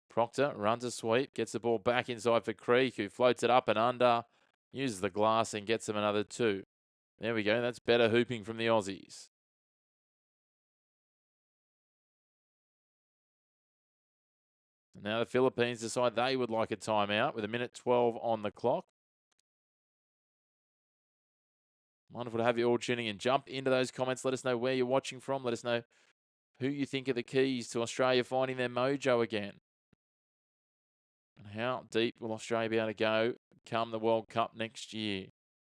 Proctor runs a sweep, gets the ball back inside for Creek, who floats it up and under, uses the glass and gets them another 2. There we go. That's better hooping from the Aussies. And now the Philippines decide they would like a timeout with a minute 12 on the clock. Wonderful to have you all tuning in. Jump into those comments. Let us know where you're watching from. Let us know who you think are the keys to Australia finding their mojo again. And how deep will Australia be able to go come the World Cup next year?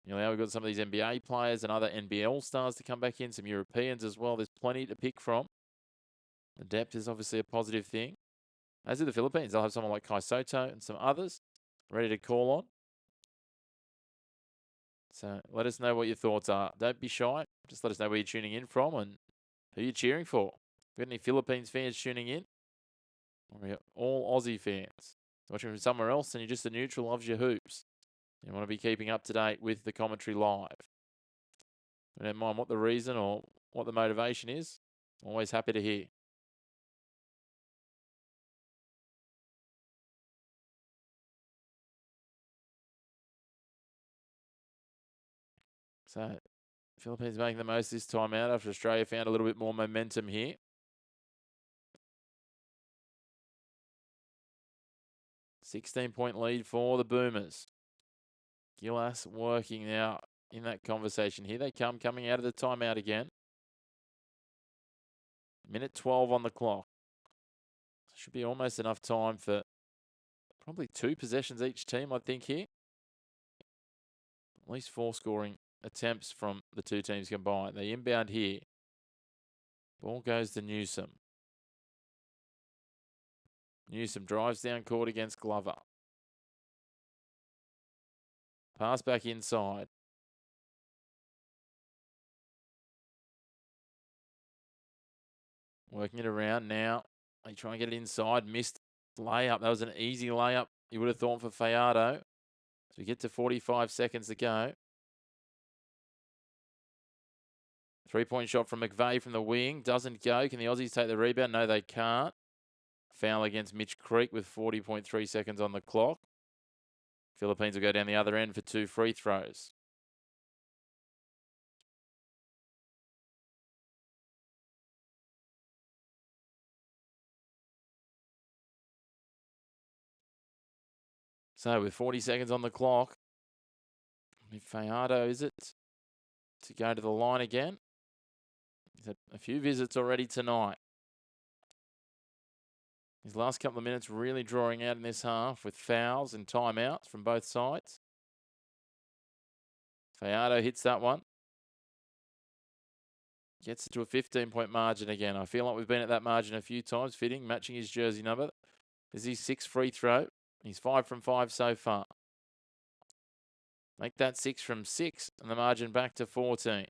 You know, we've got some of these NBA players and other NBL stars to come back in, some Europeans as well. There's plenty to pick from. The depth is obviously a positive thing. As do the Philippines. They'll have someone like Kai Soto and some others ready to call on. So let us know what your thoughts are. Don't be shy. Just let us know where you're tuning in from and who you're cheering for. Got any Philippines fans tuning in? Or are you all Aussie fans? Watching from somewhere else and you're just a neutral, loves your hoops. You want to be keeping up to date with the commentary live. Don't mind what the reason or what the motivation is. Always happy to hear. So, Philippines making the most this time out after Australia found a little bit more momentum here. 16-point lead for the Boomers. Gillas working now in that conversation. Here they come, coming out of the timeout again. Minute 12 on the clock. Should be almost enough time for probably 2 possessions each team, I think, here. At least 4 scoring attempts from the 2 teams combined. They inbound here. Ball goes to Newsom. Newsom drives down court against Glover. Pass back inside. Working it around now. They try and get it inside. Missed layup. That was an easy layup, you would have thought, for Fajardo. So we get to 45 seconds to go. 3-point shot from McVeigh from the wing. Doesn't go. Can the Aussies take the rebound? No, they can't. Foul against Mitch Creek with 40.3 seconds on the clock. Philippines will go down the other end for 2 free throws. So with 40 seconds on the clock, Fajardo, is it, to go to the line again? He's had a few visits already tonight. His last couple of minutes really drawing out in this half with fouls and timeouts from both sides. Fajardo hits that one. Gets it to a 15-point margin again. I feel like we've been at that margin a few times, fitting, matching his jersey number. This is his 6th free throw. He's 5 from 5 so far. Make that 6 from 6 and the margin back to 14.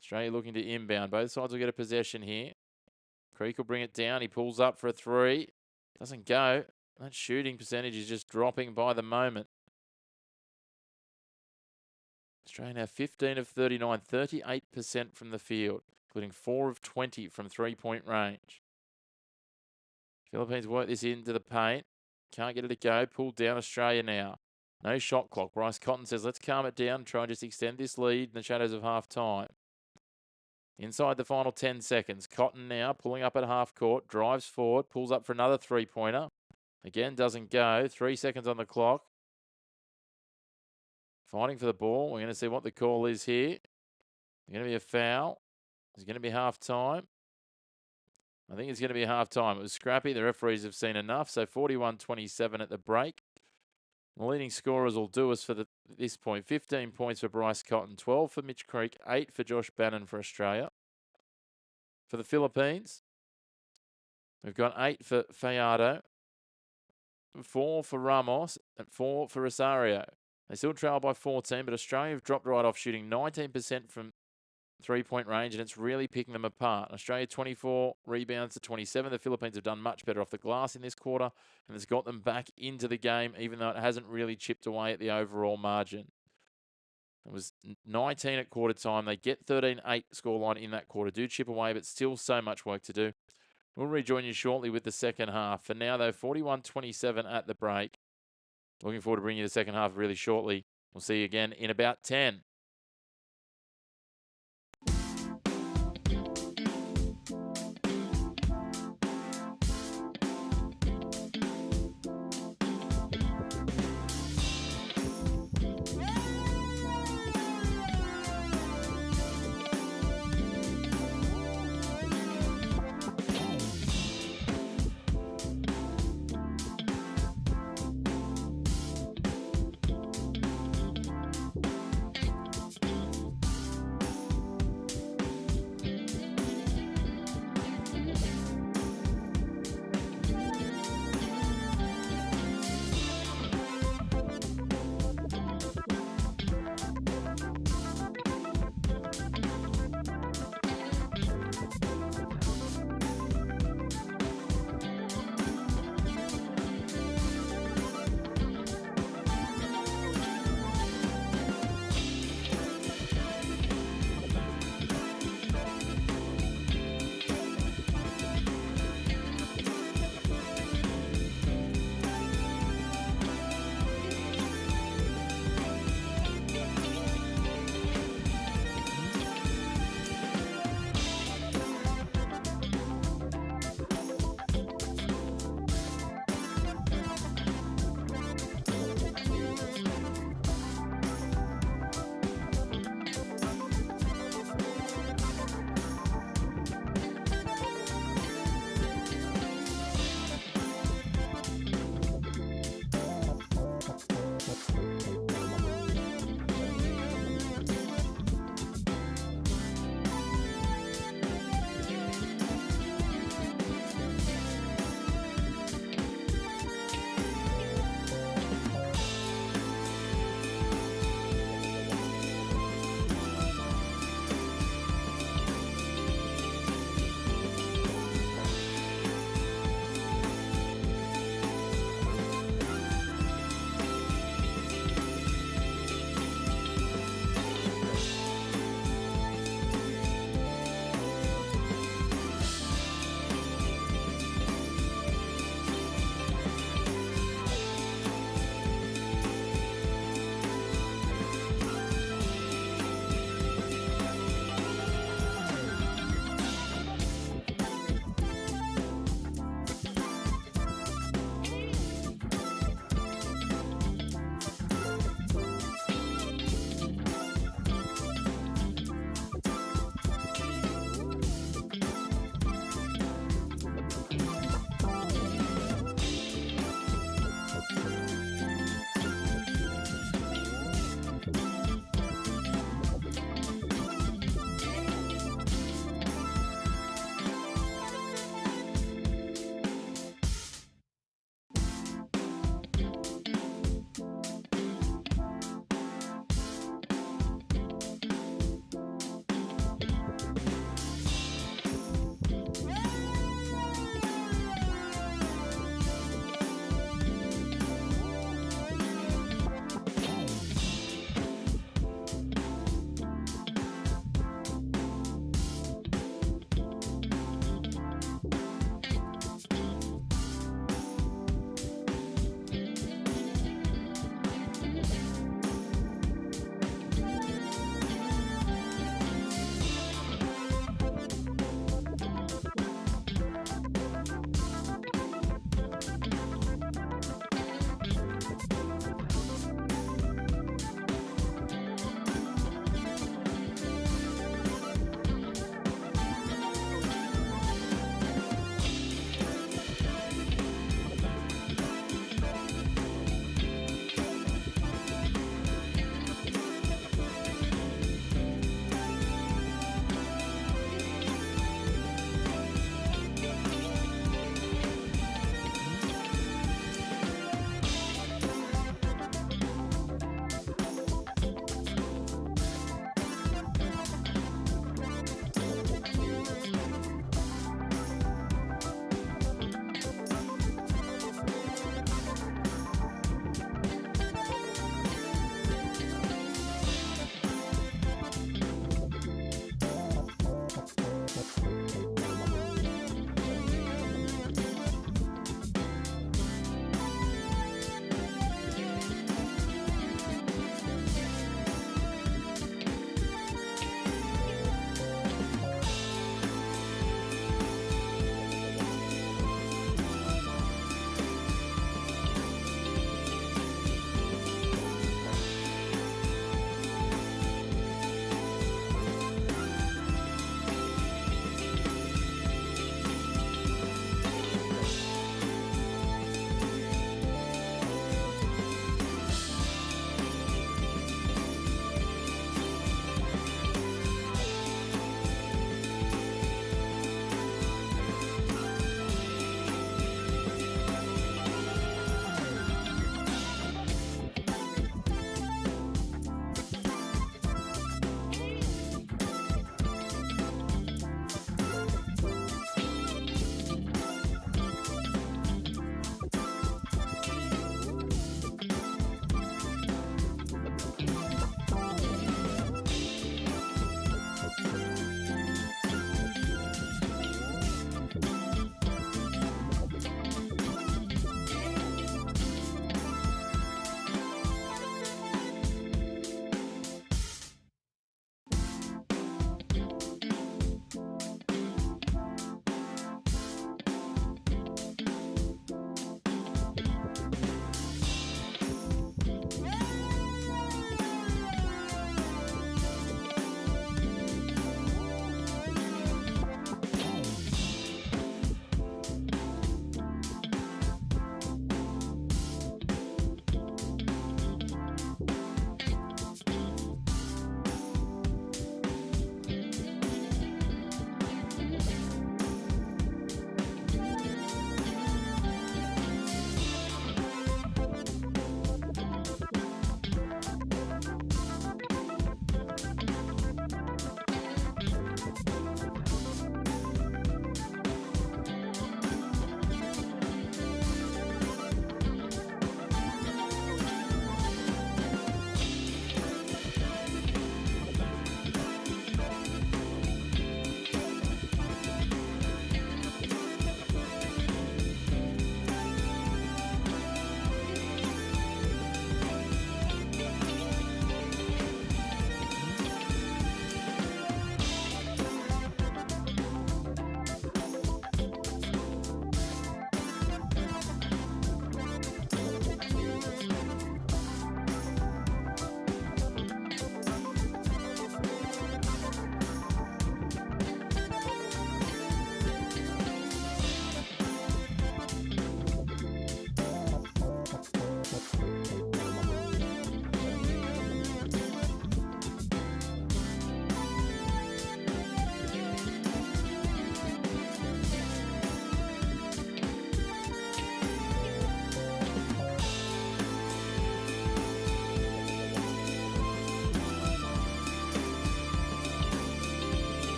Australia looking to inbound. Both sides will get a possession here. Creek will bring it down. He pulls up for a 3. Doesn't go. That shooting percentage is just dropping by the moment. Australia now 15 of 39, 38% from the field, including 4 of 20 from 3-point range. Philippines work this into the paint. Can't get it to go. Pulled down Australia now. No shot clock. Bryce Cotton says, let's calm it down and try and just extend this lead in the shadows of half time. Inside the final 10 seconds. Cotton now pulling up at half court. Drives forward. Pulls up for another 3-pointer. Again, doesn't go. 3 seconds on the clock. Fighting for the ball. We're going to see what the call is here. There's going to be a foul. It's going to be half time. I think it's going to be half time. It was scrappy. The referees have seen enough. So 41-27 at the break. The leading scorers will do us for this point. 15 points for Bryce Cotton, 12 for Mitch Creek, 8 for Josh Bannon for Australia. For the Philippines, we've got 8 for Fajardo, 4 for Ramos, and 4 for Rosario. They still trail by 14, but Australia have dropped right off, shooting 19% from 3-point range, and it's really picking them apart. Australia 24 rebounds to 27. The Philippines have done much better off the glass in this quarter, and it's got them back into the game, even though it hasn't really chipped away at the overall margin. It was 19 at quarter time. They get 13-8 scoreline in that quarter. Do chip away, but still so much work to do. We'll rejoin you shortly with the second half. For now, though, 41-27 at the break. Looking forward to bringing you the second half really shortly. We'll see you again in about 10.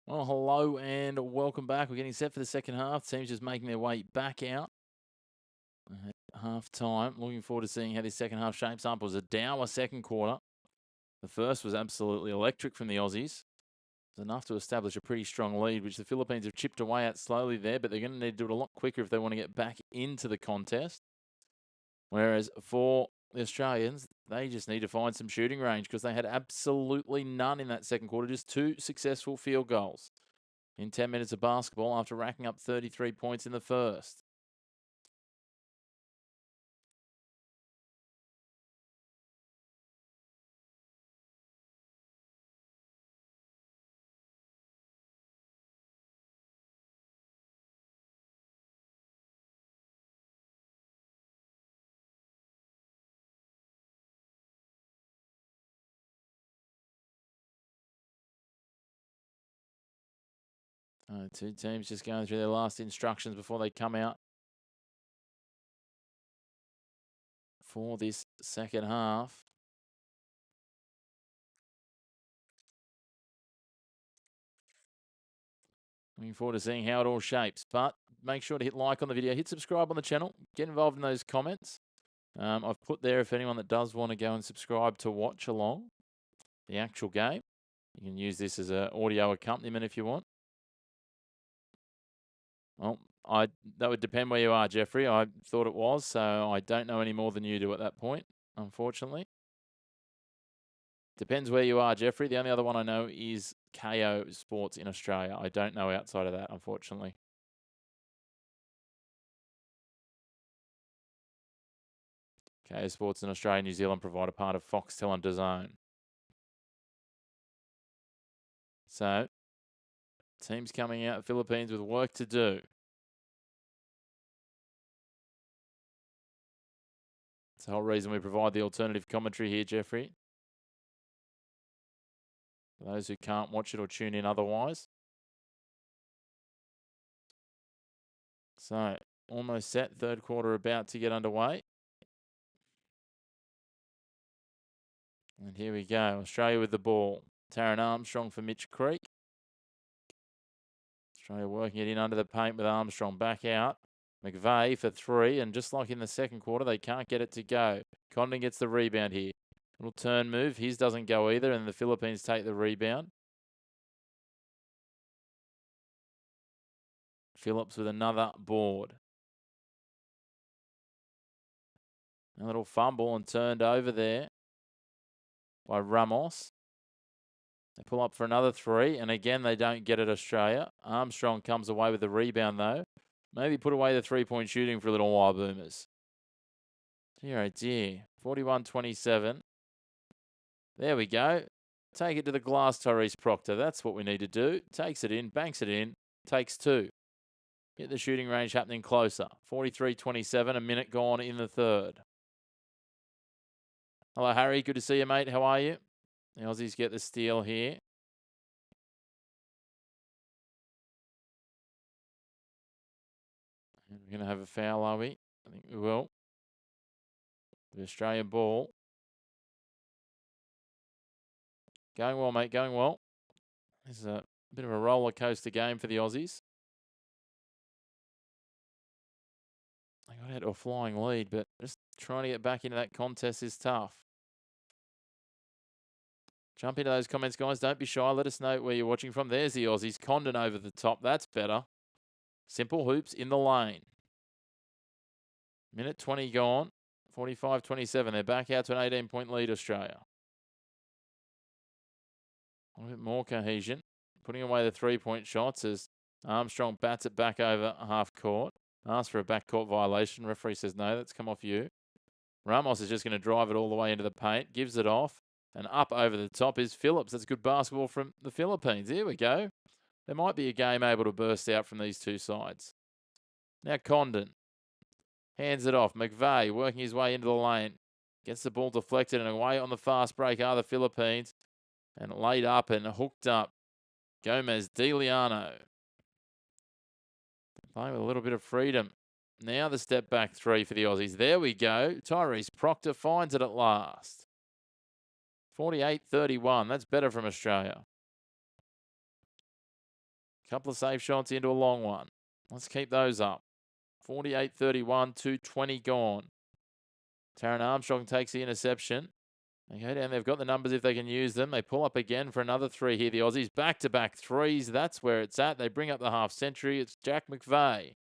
Well, hello and welcome back. We're getting set for the second half. Teams just making their way back out at half time. Looking forward to seeing how this second half shapes up. It was a dour second quarter. The first was absolutely electric from the Aussies. It was enough to establish a pretty strong lead, which the Philippines have chipped away at slowly there, but they're going to need to do it a lot quicker if they want to get back into the contest. Whereas for the Australians, they just need to find some shooting range because they had absolutely none in that second quarter, just 2 successful field goals in 10 minutes of basketball after racking up 33 points in the first. Two teams just going through their last instructions before they come out for this second half. Looking forward to seeing how it all shapes. But make sure to hit like on the video, hit subscribe on the channel, get involved in those comments. I've put there if anyone that does want to go and subscribe to Watchalong, the actual game. You can use this as an audio accompaniment if you want. Well, that would depend where you are, Jeffrey. I thought it was, so I don't know any more than you do at that point, unfortunately. Depends where you are, Jeffrey. The only other one I know is KO Sports in Australia. I don't know outside of that, unfortunately. KO Sports in Australia and New Zealand provide a part of Foxtel and DAZN. So, teams coming out, Philippines with work to do. That's the whole reason we provide the alternative commentary here, Jeffrey. For those who can't watch it or tune in otherwise. So, almost set. Third quarter about to get underway. And here we go. Australia with the ball. Taron Armstrong for Mitch Creek. Australia working it in under the paint with Armstrong back out. McVeigh for 3. And just like in the second quarter, they can't get it to go. Condon gets the rebound here. Little turn move. His doesn't go either. And the Philippines take the rebound. Phillips with another board. A little fumble and turned over there by Ramos. They pull up for another 3, and again, they don't get it, Australia. Armstrong comes away with the rebound, though. Maybe put away the three-point shooting for a little while, Boomers. Dear, oh dear. 41-27. There we go. Take it to the glass, Tyrese Proctor. That's what we need to do. Takes it in, banks it in, takes 2. Get the shooting range happening closer. 43-27, a minute gone in the third. Hello, Harry. Good to see you, mate. How are you? The Aussies get the steal here. And we're going to have a foul, are we? I think we will. The Australian ball. Going well, mate. Going well. This is a bit of a roller coaster game for the Aussies. They got out to a flying lead, but just trying to get back into that contest is tough. Jump into those comments, guys. Don't be shy. Let us know where you're watching from. There's the Aussies. Condon over the top. That's better. Simple hoops in the lane. Minute 20 gone. 45-27. They're back out to an 18-point lead, Australia. A little bit more cohesion. Putting away the three-point shots as Armstrong bats it back over half court. Asks for a backcourt violation. Referee says no, that's come off you. Ramos is just going to drive it all the way into the paint. Gives it off. And up over the top is Phillips. That's good basketball from the Philippines. Here we go. There might be a game able to burst out from these two sides. Now Condon. Hands it off. McVeigh working his way into the lane. Gets the ball deflected and away on the fast break are the Philippines. And laid up and hooked up. Gomez DeLiano. Playing with a little bit of freedom. Now the step back 3 for the Aussies. There we go. Tyrese Proctor finds it at last. 48-31. That's better from Australia. Couple of safe shots into a long one. Let's keep those up. 48-31, 2:20 gone. Taron Armstrong takes the interception. They go down. They've got the numbers if they can use them. They pull up again for another three here. The Aussies back-to-back threes. That's where it's at. They bring up the half century. It's Jack McVeigh.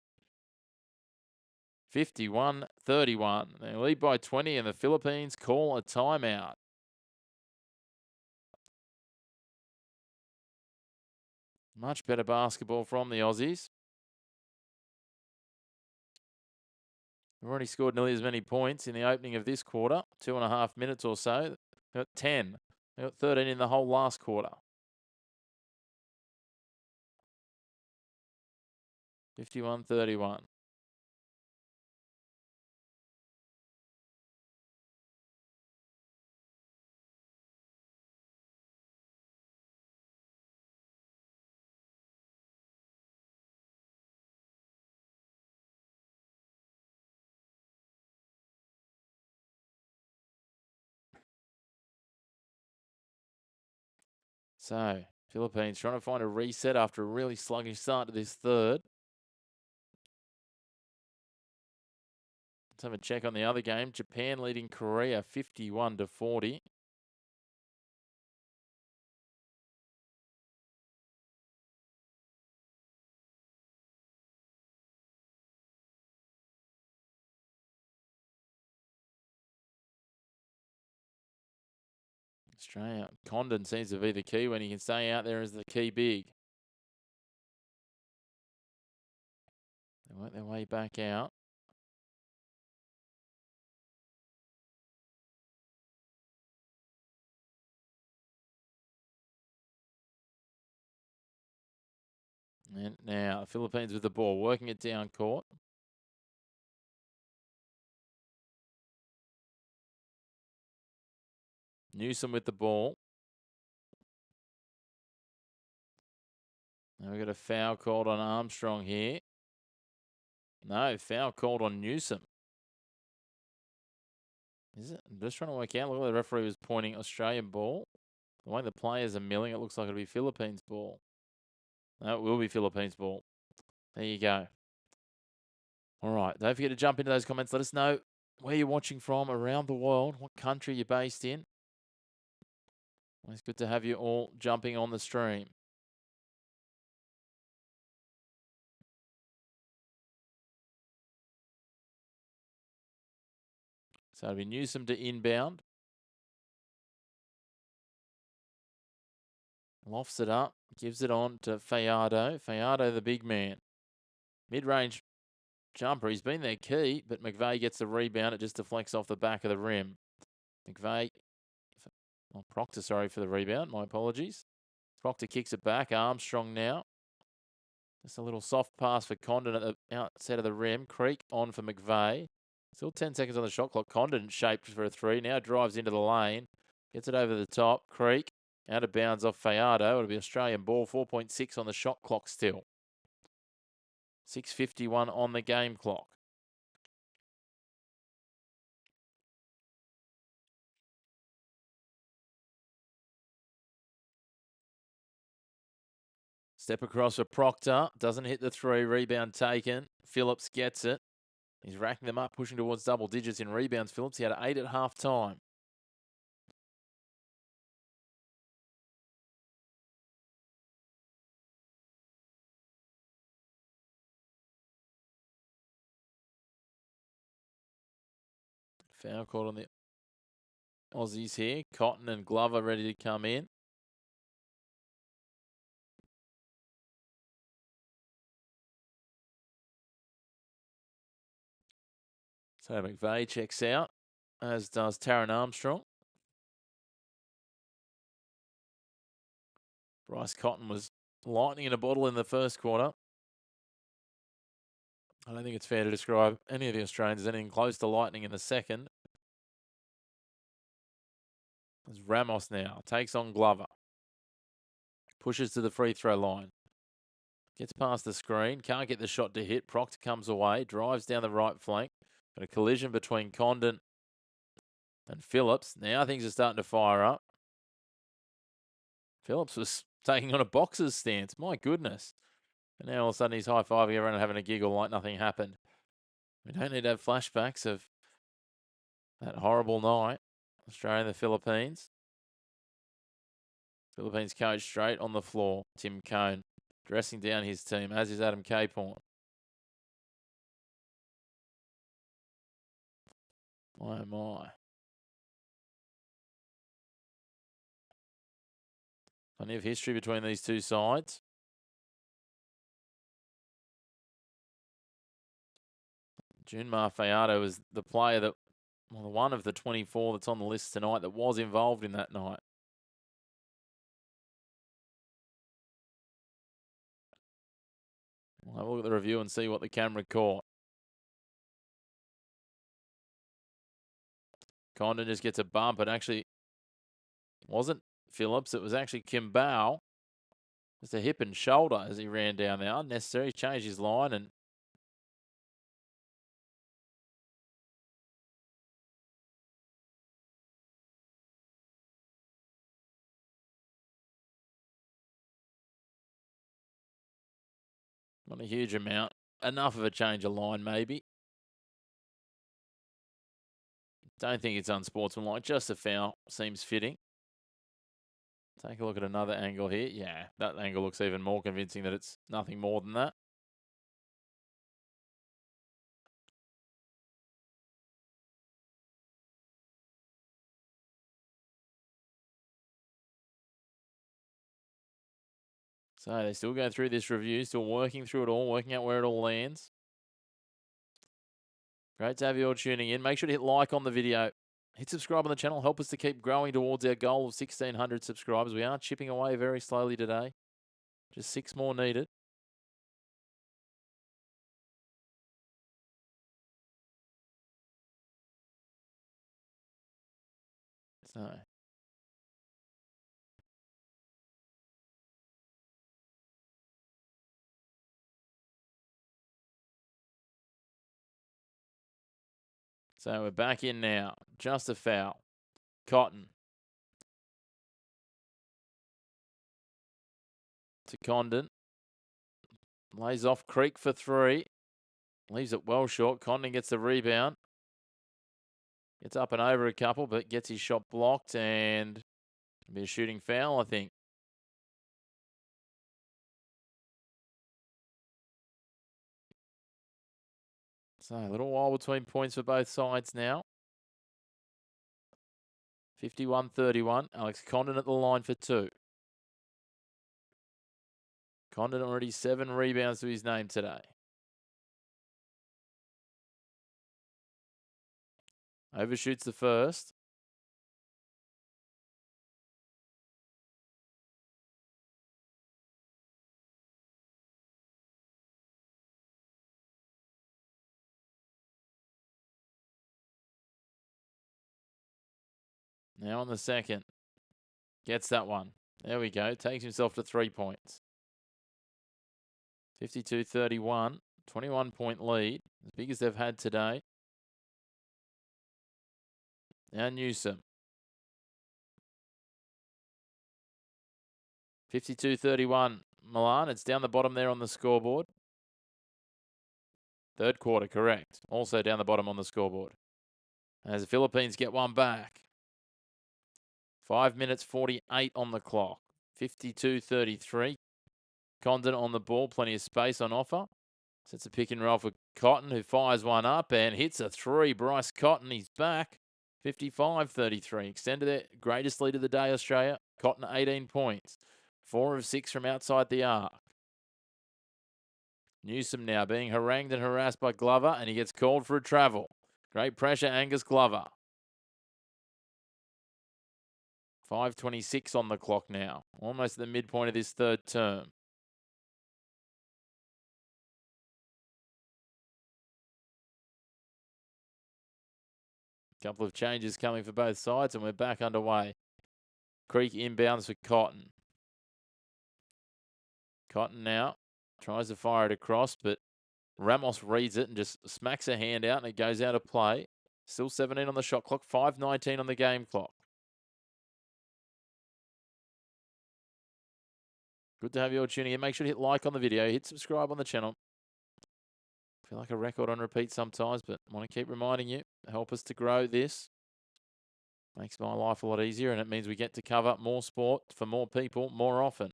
51-31. They lead by 20 and the Philippines call a timeout. Much better basketball from the Aussies. We've already scored nearly as many points in the opening of this quarter. 2.5 minutes or so. They got 10. They got 13 in the whole last quarter. 51-31. So, Philippines trying to find a reset after a really sluggish start to this third. Let's have a check on the other game. Japan leading Korea 51-40. Australia, Condon seems to be the key when he can stay out there as the key big. They work their way back out. And now, Philippines with the ball, working it down court. Newsom with the ball. Now we've got a foul called on Armstrong here. No, foul called on Newsom. Is it? I'm just trying to work out. Look, the referee was pointing Australian ball. The way the players are milling, it looks like it'll be Philippines ball. No, it will be Philippines ball. There you go. All right. Don't forget to jump into those comments. Let us know where you're watching from around the world, what country you're based in. It's good to have you all jumping on the stream. So it'll be Newsom to inbound. Lofts it up, gives it on to Fajardo. Fajardo, the big man. Mid-range jumper. He's been their key, but McVeigh gets the rebound. It just deflects off the back of the rim. McVeigh, Proctor, sorry for the rebound. My apologies. Proctor kicks it back. Armstrong now. Just a little soft pass for Condon at the outset of the rim. Creek on for McVeigh. Still 10 seconds on the shot clock. Condon shaped for a three. Now drives into the lane. Gets it over the top. Creek out of bounds off Fajardo. It'll be Australian ball. 4.6 on the shot clock still. 6:51 on the game clock. Step across for Proctor. Doesn't hit the three. Rebound taken. Phillips gets it. He's racking them up, pushing towards double digits in rebounds. Phillips, he had 8 at half time. Foul called on the Aussies here. Cotton and Glover ready to come in. So McVeigh checks out, as does Taron Armstrong. Bryce Cotton was lightning in a bottle in the first quarter. I don't think it's fair to describe any of the Australians as anything close to lightning in the second. As Ramos now takes on Glover. Pushes to the free throw line. Gets past the screen. Can't get the shot to hit. Proctor comes away. Drives down the right flank. Got a collision between Condon and Phillips. Now things are starting to fire up. Phillips was taking on a boxer's stance. My goodness. And now all of a sudden he's high-fiving everyone and having a giggle like nothing happened. We don't need to have flashbacks of that horrible night. Australia and the Philippines. Philippines coach straight on the floor. Tim Cone dressing down his team, as is Adam Caporn. My, oh my. Plenty of history between these two sides. Junmar Fajardo was the player that, well, one of the 24 that's on the list tonight that was involved in that night. We'll have a look at the review and see what the camera caught. Condon just gets a bump. It actually wasn't Phillips. It was actually Kimbao. Just a hip and shoulder as he ran down there. Unnecessary. Changed his line and not a huge amount. Enough of a change of line, maybe. Don't think it's unsportsmanlike. Just a foul. Seems fitting. Take a look at another angle here. Yeah, that angle looks even more convincing that it's nothing more than that. So they still go through this review, still working through it all, working out where it all lands. Great to have you all tuning in. Make sure to hit like on the video. Hit subscribe on the channel. Help us to keep growing towards our goal of 1,600 subscribers. We are chipping away very slowly today. Just 6 more needed. So we're back in now. Just a foul. Cotton. To Condon. Lays off Creek for 3. Leaves it well short. Condon gets the rebound. Gets up and over a couple, but gets his shot blocked and be a shooting foul, I think. So a little while between points for both sides now. 51-31. Alex Condon at the line for 2. Condon already 7 rebounds to his name today. Overshoots the first. Now on the second. Gets that one. There we go. Takes himself to 3 points. 52-31. 21-point lead. As big as they've had today. Now Newsom. 52-31. Milan. It's down the bottom there on the scoreboard. Third quarter, correct. Also down the bottom on the scoreboard. As the Philippines get one back. 5 minutes 48 on the clock. 52-33. Condon on the ball. Plenty of space on offer. Sets a pick and roll for Cotton, who fires one up and hits a 3. Bryce Cotton, he's back. 55-33. Extended their greatest lead of the day, Australia. Cotton, 18 points. 4 of 6 from outside the arc. Newsom now being harangued and harassed by Glover, and he gets called for a travel. Great pressure, Angus Glover. 5:26 on the clock now. Almost at the midpoint of this third term. Couple of changes coming for both sides, and we're back underway. Creek inbounds for Cotton. Cotton now tries to fire it across, but Ramos reads it and just smacks a hand out, and it goes out of play. Still 17 on the shot clock, 5:19 on the game clock. Good to have you all tuning in. Make sure to hit like on the video, hit subscribe on the channel. I feel like a record on repeat sometimes, but I want to keep reminding you, help us to grow this. Makes my life a lot easier, and it means we get to cover more sport for more people more often.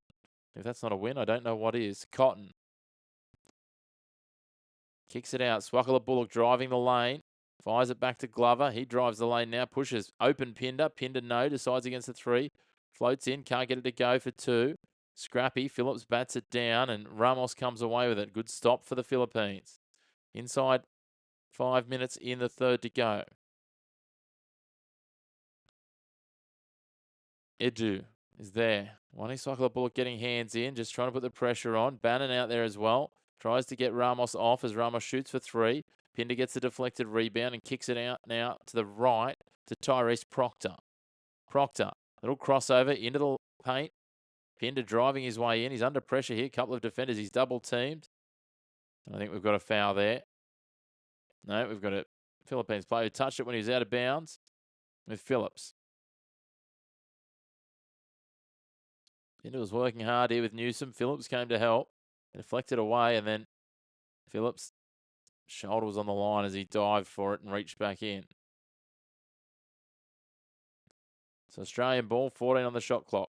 If that's not a win, I don't know what is. Cotton kicks it out. Swakala Bullock driving the lane. Fires it back to Glover. He drives the lane now. Pushes. Open Pinder. Pinder no. Decides against the 3. Floats in. Can't get it to go for 2. Scrappy. Phillips bats it down, and Ramos comes away with it. Good stop for the Philippines. Inside 5 minutes in the third to go. Edu is there. Wanting Swakala Bullock getting hands in. Just trying to put the pressure on. Bannon out there as well. Tries to get Ramos off as Ramos shoots for 3. Pinder gets the deflected rebound and kicks it out now to the right to Tyrese Proctor. Proctor, little crossover into the paint. Pinder driving his way in. He's under pressure here. Couple of defenders. He's double teamed. I think we've got a foul there. No, we've got a Philippines player who touched it when he was out of bounds with Phillips. Pinder was working hard here with Newsom. Phillips came to help. Deflected away, and then Phillips' shoulder was on the line as he dived for it and reached back in. So Australian ball, 14 on the shot clock.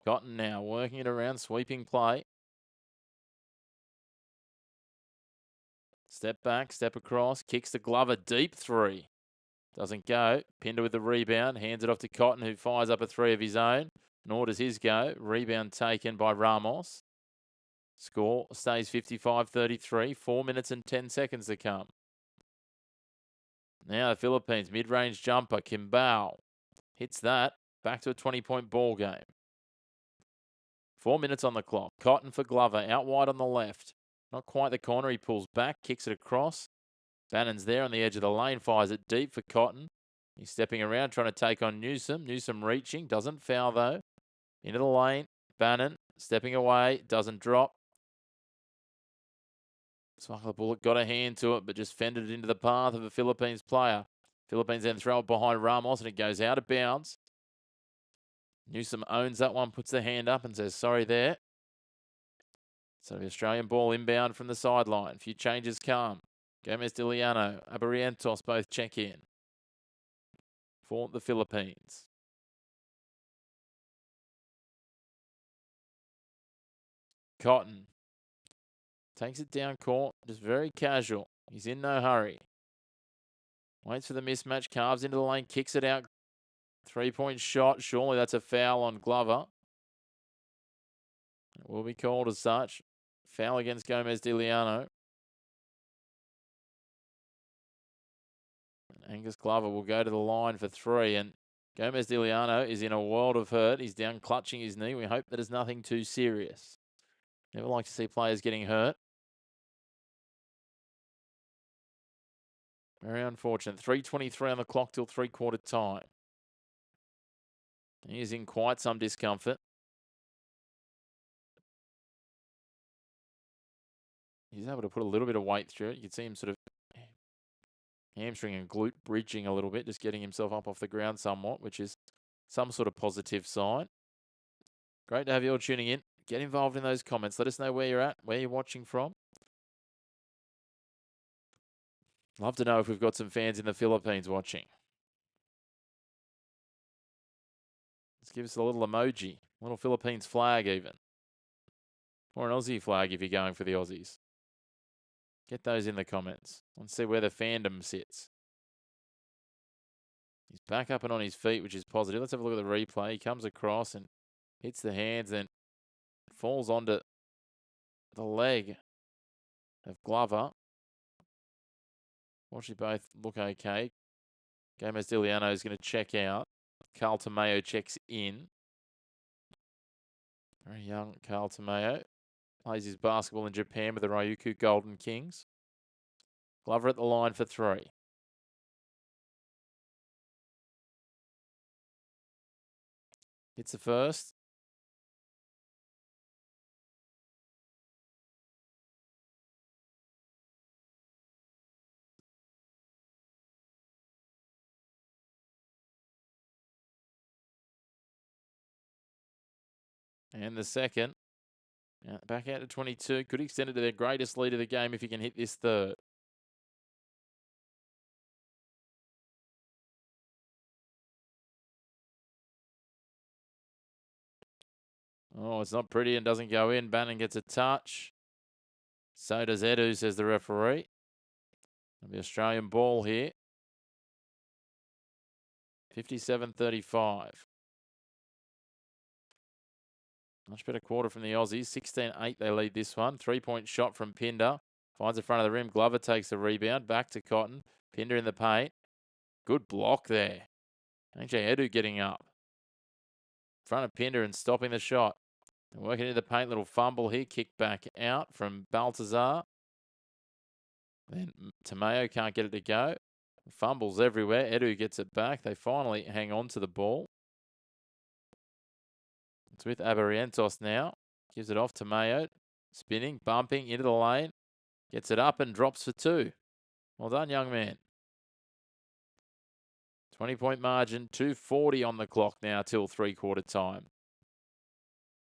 Cotton now working it around, sweeping play. Step back, step across, kicks the Glover, deep 3. Doesn't go. Pinder with the rebound, hands it off to Cotton, who fires up a 3 of his own. Nor does his go. Rebound taken by Ramos. Score stays 55-33. 4 minutes and 10 seconds to come. Now the Philippines, mid-range jumper, Kimbao. Hits that. Back to a 20-point ball game. 4 minutes on the clock. Cotton for Glover, out wide on the left. Not quite the corner. He pulls back, kicks it across. Bannon's there on the edge of the lane, fires it deep for Cotton. He's stepping around, trying to take on Newsom. Newsom reaching, doesn't foul though. Into the lane, Bannon stepping away, doesn't drop. Swakala Bullock got a hand to it, but just fended it into the path of a Philippines player. Philippines then throw it behind Ramos, and it goes out of bounds. Newsom owns that one, puts the hand up and says, sorry there. So the Australian ball inbound from the sideline. A few changes come. Gomez Diliano, Abarientos both check in for the Philippines. Cotton takes it down court, just very casual. He's in no hurry. Waits for the mismatch, carves into the lane, kicks it out. 3-point shot. Surely that's a foul on Glover. It will be called as such. Foul against Gomez Diliano. Angus Glover will go to the line for 3, and Gomez Diliano is in a world of hurt. He's down clutching his knee. We hope that is nothing too serious. Never like to see players getting hurt. Very unfortunate. 3:23 on the clock till three-quarter time. He is in quite some discomfort. He's able to put a little bit of weight through it. You can see him sort of hamstring and glute bridging a little bit, just getting himself up off the ground somewhat, which is some sort of positive sign. Great to have you all tuning in. Get involved in those comments. Let us know where you're at, where you're watching from. Love to know if we've got some fans in the Philippines watching. Let's give us a little emoji, a little Philippines flag even. Or an Aussie flag if you're going for the Aussies. Get those in the comments. Let's see where the fandom sits. He's back up and on his feet, which is positive. Let's have a look at the replay. He comes across and hits the hands, then falls onto the leg of Glover. Fortunately, both look okay. Gomez Diliano is going to check out. Carl Tomeo checks in. Very young Carl Tomeo. Plays his basketball in Japan with the Ryukyu Golden Kings. Glover at the line for 3. Hits the first. And the second. Back out to 22. Could extend it to their greatest lead of the game if he can hit this third. Oh, it's not pretty and doesn't go in. Bannon gets a touch. So does Edu, says the referee. It'll be Australian ball here. 57-35. Much better quarter from the Aussies. 16-8 they lead this one. 3-point shot from Pinder. Finds the front of the rim. Glover takes the rebound. Back to Cotton. Pinder in the paint. Good block there. AJ Edu getting up. Front of Pinder and stopping the shot. And working into the paint. Little fumble here. Kick back out from Baltazar. Then Tomeo can't get it to go. Fumbles everywhere. Edu gets it back. They finally hang on to the ball. It's with Abarientos now. Gives it off to Mayo. Spinning, bumping into the lane. Gets it up and drops for two. Well done, young man. 20-point margin. 2:40 on the clock now till three-quarter time.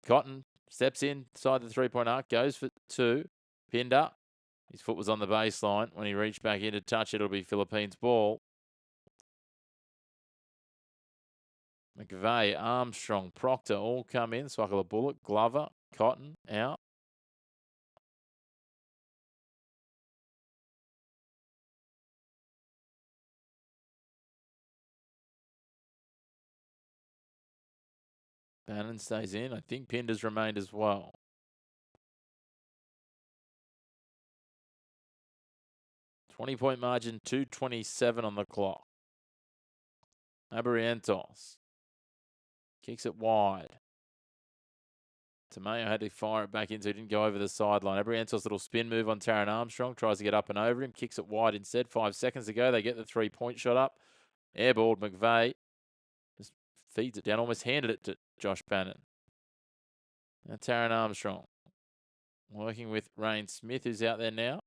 Cotton steps inside the three-point arc. Goes for two. Pinder. His foot was on the baseline. When he reached back in to touch it, it'll be Philippines' ball. McVeigh, Armstrong, Proctor all come in. Swakala Bullock, Glover, Cotton out. Bannon stays in. I think Pinder's remained as well. Point margin, 2:27 on the clock. Abarientos kicks it wide. Tomeo had to fire it back in, so he didn't go over the sideline. Abarientos' little spin move on Taran Armstrong. Tries to get up and over him. Kicks it wide instead. 5 seconds to go. They get the three-point shot up. Airballed McVeigh. Just feeds it down. Almost handed it to Josh Bannon. Now Taran Armstrong working with Rain Smith, who's out there now.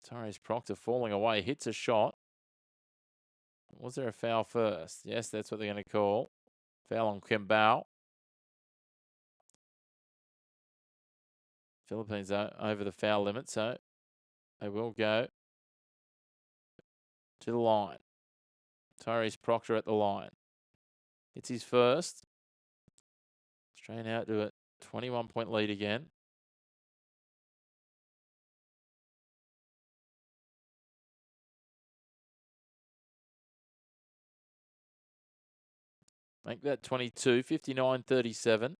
Torres Proctor falling away. Hits a shot. Was there a foul first? Yes, that's what they're going to call. Foul on Kimbao. Philippines are over the foul limit, so they will go to the line. Torres Proctor at the line. It's his first. Straight out to a 21-point lead again. Make that 22, 59-37. And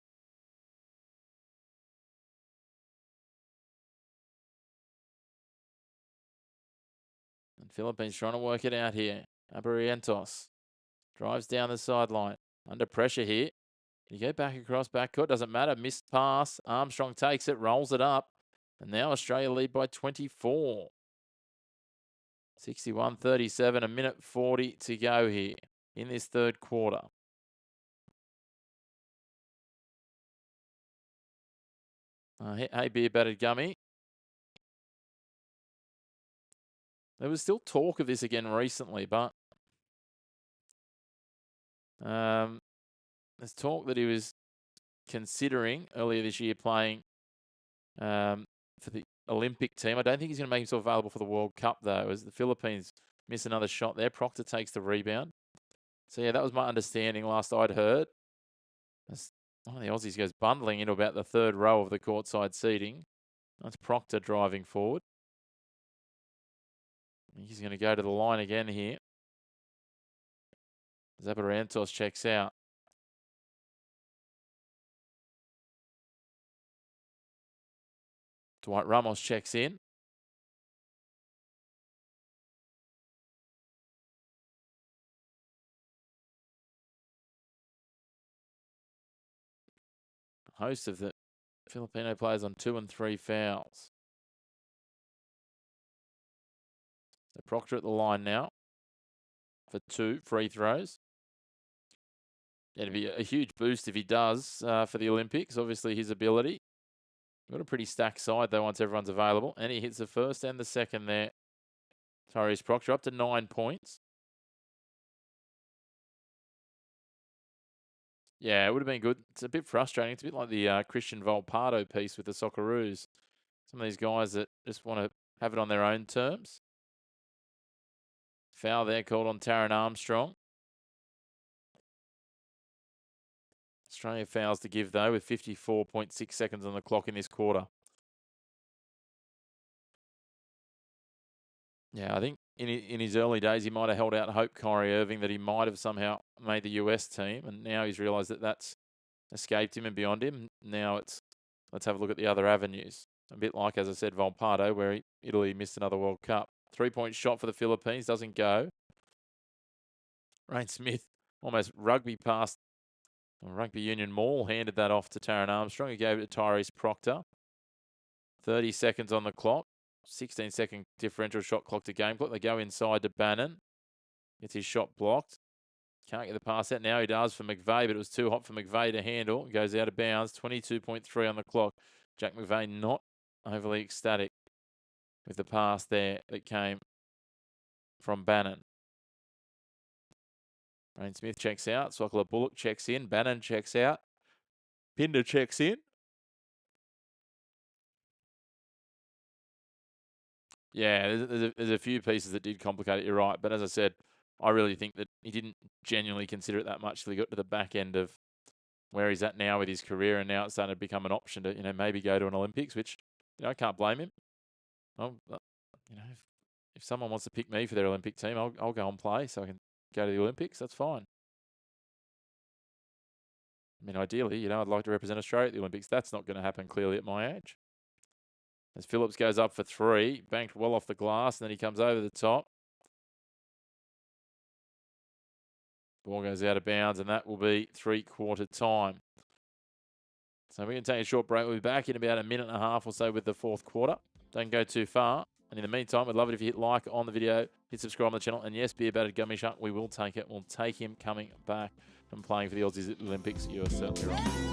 Philippines trying to work it out here. Abarientos drives down the sideline. Under pressure here. You go back across backcourt. Doesn't matter. Missed pass. Armstrong takes it, rolls it up. And now Australia lead by 24. 61-37, a minute 40 to go here in this third quarter. Hey, beer battered gummy. There was still talk of this again recently, but there's talk that he was considering earlier this year playing for the Olympic team. I don't think he's going to make himself available for the World Cup, though, as the Philippines miss another shot there. Proctor takes the rebound. So, yeah, that was my understanding last I'd heard. As one of the Aussies goes bundling into about the third row of the courtside seating. That's Proctor driving forward. He's going to go to the line again here. Zabarantos checks out. Dwight Ramos checks in. Host of the Filipino players on 2 and 3 fouls. So Proctor at the line now. for 2 free throws. It'd be a huge boost if he does for the Olympics. Obviously, his ability. Got a pretty stacked side, though, once everyone's available. And he hits the first and the second there. Tyrese Proctor up to 9 points. Yeah, it would have been good. It's a bit frustrating. It's a bit like the Christian Volpato piece with the Socceroos. Some of these guys that just want to have it on their own terms. Foul there called on Taran Armstrong. Australia fouls to give, though, with 54.6 seconds on the clock in this quarter. Yeah, I think in his early days, he might have held out hope, Kyrie Irving, that he might have somehow made the US team. And now he's realised that that's escaped him and beyond him. Now it's, let's have a look at the other avenues. A bit like, as I said, Volpato, where Italy missed another World Cup. 3-point shot for the Philippines, doesn't go. Rain Smith almost rugby union maul, handed that off to Taran Armstrong. He gave it to Tyrese Proctor. 30 seconds on the clock. 16-second differential shot clock to game clock. They go inside to Bannon. Gets his shot blocked. Can't get the pass out. Now he does for McVeigh, but it was too hot for McVeigh to handle. Goes out of bounds. 22.3 on the clock. Jack McVeigh not overly ecstatic with the pass there that came from Bannon. Rain Smith checks out. Sokola Bullock checks in. Bannon checks out. Pinder checks in. Yeah, there's a few pieces that did complicate it, you're right. But as I said, I really think that he didn't genuinely consider it that much till he got to the back end of where he's at now with his career, and now it's starting to become an option to, maybe go to an Olympics, which, I can't blame him. Well, if someone wants to pick me for their Olympic team, I'll go and play so I can go to the Olympics. That's fine. I mean, ideally, I'd like to represent Australia at the Olympics. That's not going to happen clearly at my age. As Phillips goes up for 3, banked well off the glass, and then he comes over the top. Ball goes out of bounds, and that will be 3-quarter time. So we're going to take a short break. We'll be back in about a minute and a half or so with the 4th quarter. Don't go too far. And in the meantime, we'd love it if you hit like on the video, hit subscribe on the channel, and yes, Beer Battered Gummy Shark, we will take it. We'll take him coming back and playing for the Aussies at the Olympics. You're certainly right.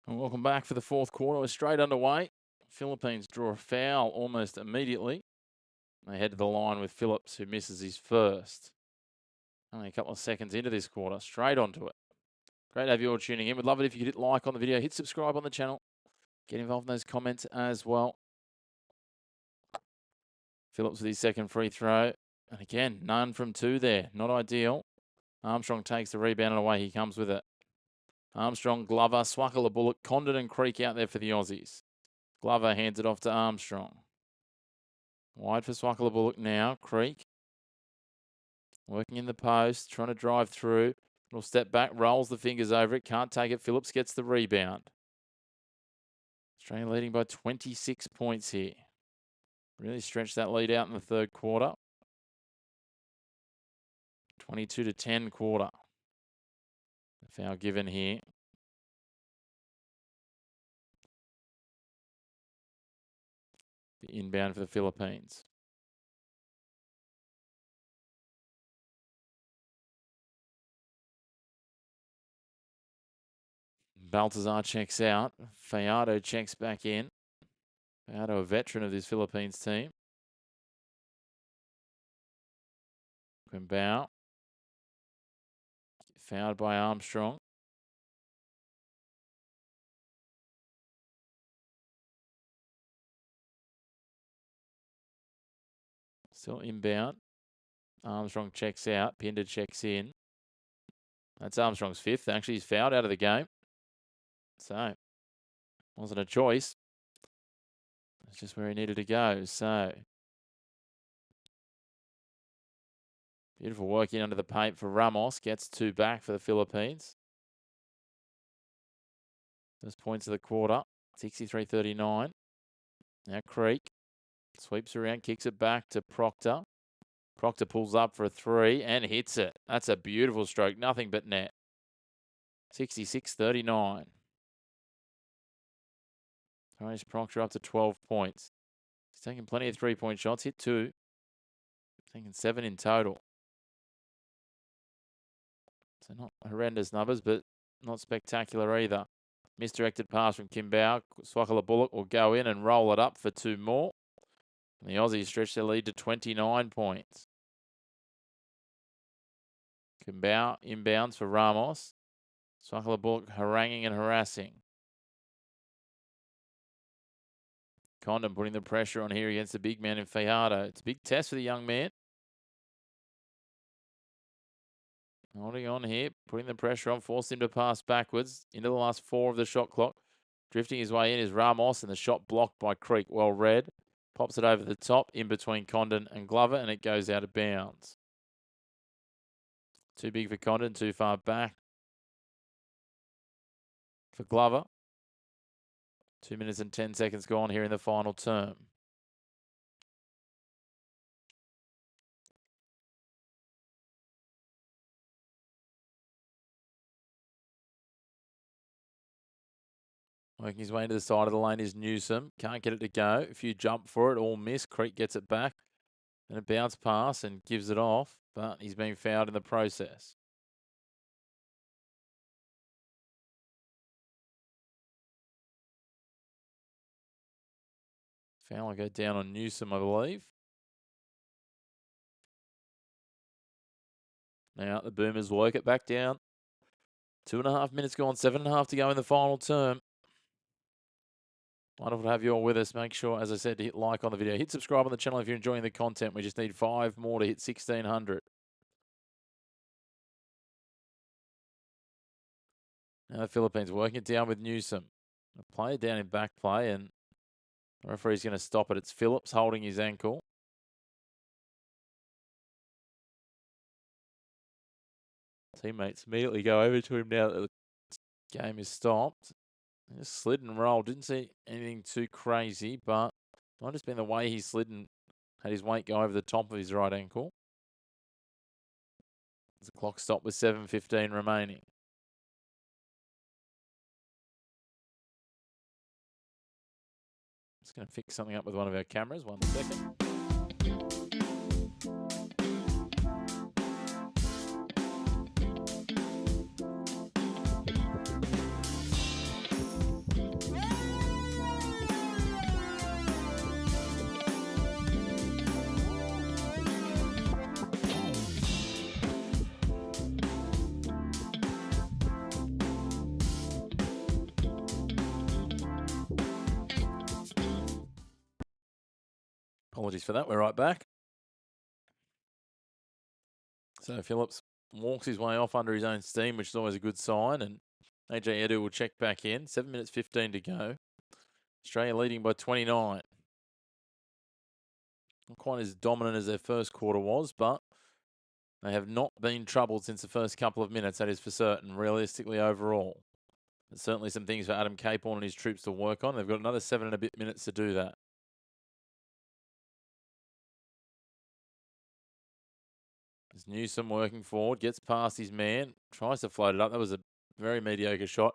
And welcome back for the fourth quarter. We're straight underway. Philippines draw a foul almost immediately. They head to the line with Phillips, who misses his first. Only a couple of seconds into this quarter, straight onto it. Great to have you all tuning in. We'd love it if you could hit like on the video, hit subscribe on the channel, get involved in those comments as well. Phillips with his second free throw. And again, none from two there. Not ideal. Armstrong takes the rebound and away he comes with it. Armstrong, Glover, Swackler, Bullock, Condon and Creek out there for the Aussies. Glover hands it off to Armstrong. Wide for Swackler, Bullock now. Creek working in the post, trying to drive through. Little step back, rolls the fingers over it. Can't take it. Phillips gets the rebound. Australia leading by 26 points here. Really stretched that lead out in the third quarter. 22-10 quarter. The foul given here. The inbound for the Philippines. Baltazar checks out. Fajardo checks back in. Fajardo, a veteran of this Philippines team. Quimbao. Fouled by Armstrong. Still inbound. Armstrong checks out. Pinder checks in. That's Armstrong's fifth. Actually, he's fouled out of the game. So, wasn't a choice. It's just where he needed to go. So, beautiful work in under the paint for Ramos. Gets two back for the Philippines. First points of the quarter. 63-39. Now Creek sweeps around, kicks it back to Proctor. Proctor pulls up for a three and hits it. That's a beautiful stroke. Nothing but net. 66-39. Throws Proctor up to 12 points. He's taking plenty of three-point shots. Hit two. Taking 7 in total. So not horrendous numbers, but not spectacular either. Misdirected pass from Quimbao. Swackler Bullock will go in and roll it up for two more. And the Aussies stretch their lead to 29 points. Quimbao inbounds for Ramos. Swackler Bullock haranguing and harassing. Condon putting the pressure on here against the big man in Fajardo. It's a big test for the young man. Holding on here, putting the pressure on, forced him to pass backwards into the last 4 of the shot clock. Drifting his way in is Ramos, and the shot blocked by Creek. Well read. Pops it over the top, in between Condon and Glover, and it goes out of bounds. Too big for Condon, too far back for Glover. 2 minutes and 10 seconds gone here in the final term. Working his way into the side of the lane is Newsom. Can't get it to go. A few jump for it, all miss. Creek gets it back. And a bounce pass and gives it off, but he's being fouled in the process. Foul will go down on Newsom, I believe. Now the Boomers work it back down. 2.5 minutes gone, 7.5 to go in the final term. Wonderful to have you all with us. Make sure, as I said, to hit like on the video. Hit subscribe on the channel if you're enjoying the content. We just need 5 more to hit 1,600. Now the Philippines working it down with Newsom. A player down in back play, and the referee's going to stop it. It's Phillips holding his ankle. Teammates immediately go over to him now that the game is stopped. He just slid and rolled. Didn't see anything too crazy, but might have just been the way he slid and had his weight go over the top of his right ankle. The clock stopped with 7:15 remaining. Just going to fix something up with one of our cameras. 1 second. Apologies for that. We're right back. So Phillips walks his way off under his own steam, which is always a good sign. And AJ Edu will check back in. 7 minutes 15 to go. Australia leading by 29. Not quite as dominant as their first quarter was, but they have not been troubled since the first couple of minutes, that is for certain, realistically overall. There's certainly some things for Adam Caporn and his troops to work on. They've got another 7 and a bit minutes to do that. There's Newsom working forward, gets past his man, tries to float it up. That was a very mediocre shot.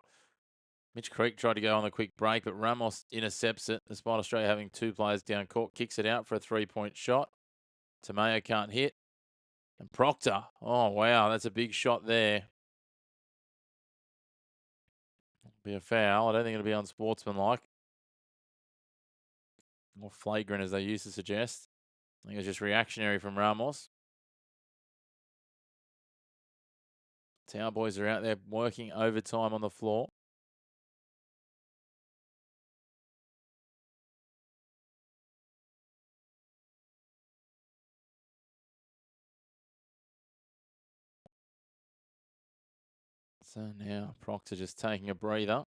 Mitch Creek tried to go on the quick break, but Ramos intercepts it, despite Australia having 2 players down court. Kicks it out for a 3-point shot. Tamayo can't hit. And Proctor, oh, wow, that's a big shot there. Be a foul. I don't think it'll be unsportsmanlike. More flagrant, as they used to suggest. I think it was just reactionary from Ramos. Tower boys are out there working overtime on the floor. So now Proctor just taking a breather.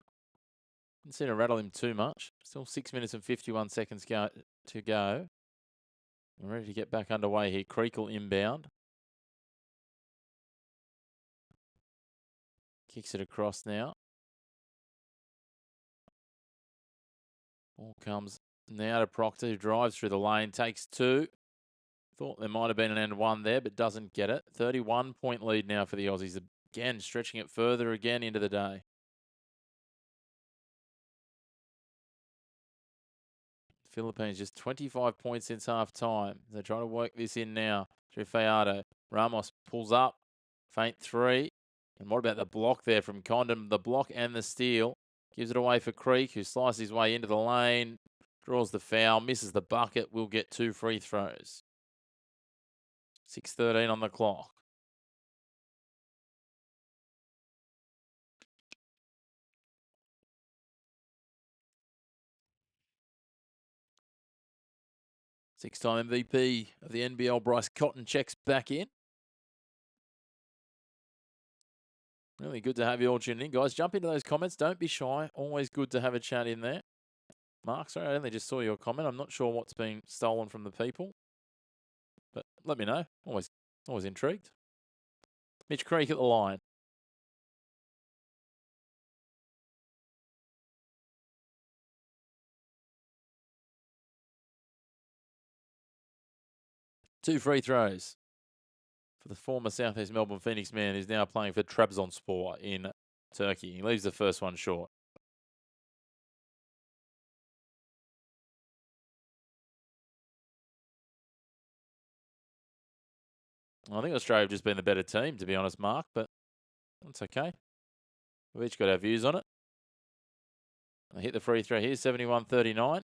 Didn't seem to rattle him too much. Still 6 minutes and 51 seconds to go. We're ready to get back underway here. Creekle inbound. Kicks it across now. Ball comes now to Proctor, who drives through the lane, takes 2. Thought there might have been an end 1 there, but doesn't get it. 31-point lead now for the Aussies. Again, stretching it further again into the day. Philippines just 25 points since half time. They're trying to work this in now through Fajardo. Ramos pulls up. Feint 3. And what about the block there from Condon? The block and the steal. Gives it away for Creek, who slices his way into the lane. Draws the foul. Misses the bucket. Will get 2 free throws. 6:13 on the clock. Six-time MVP of the NBL, Bryce Cotton, checks back in. Really good to have you all tuning in. Guys, jump into those comments. Don't be shy. Always good to have a chat in there. Mark, sorry, I only just saw your comment. I'm not sure what's been stolen from the people. But let me know. Always intrigued. Mitch Creek at the line. Two free throws for the former Southeast Melbourne Phoenix man who's now playing for Trabzonspor in Turkey. He leaves the first one short. I think Australia have just been the better team, to be honest, Mark, but that's okay. We've each got our views on it. I hit the free throw here, 71-39.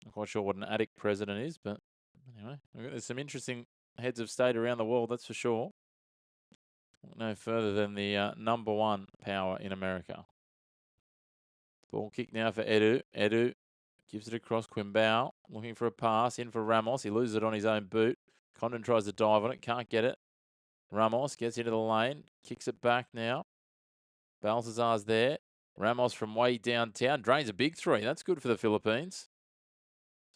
Not quite sure what an addict president is, but anyway, there's some interesting heads of state around the world, that's for sure. No further than the #1 power in America. Ball kick now for Edu. Edu gives it across Quimbao, looking for a pass, in for Ramos. He loses it on his own boot. Condon tries to dive on it, can't get it. Ramos gets into the lane, kicks it back now. Balthazar's there. Ramos from way downtown, drains a big 3. That's good for the Philippines.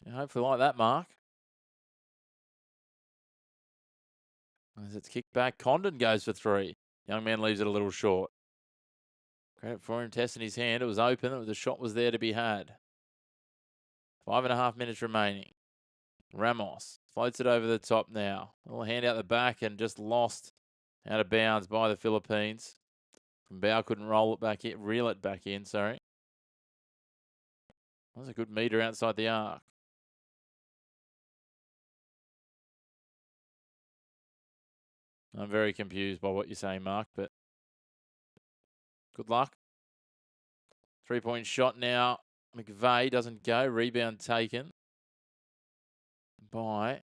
Yeah, hopefully like that, Mark. As it's kicked back, Condon goes for 3. Young man leaves it a little short. Credit for him testing his hand. It was open. The shot was there to be had. 5.5 minutes remaining. Ramos floats it over the top now. A little hand out the back and just lost out of bounds by the Philippines. Bao couldn't reel it back in, sorry. That was a good meter outside the arc. I'm very confused by what you're saying, Mark, but good luck. 3-point shot now. McVeigh doesn't go. Rebound taken by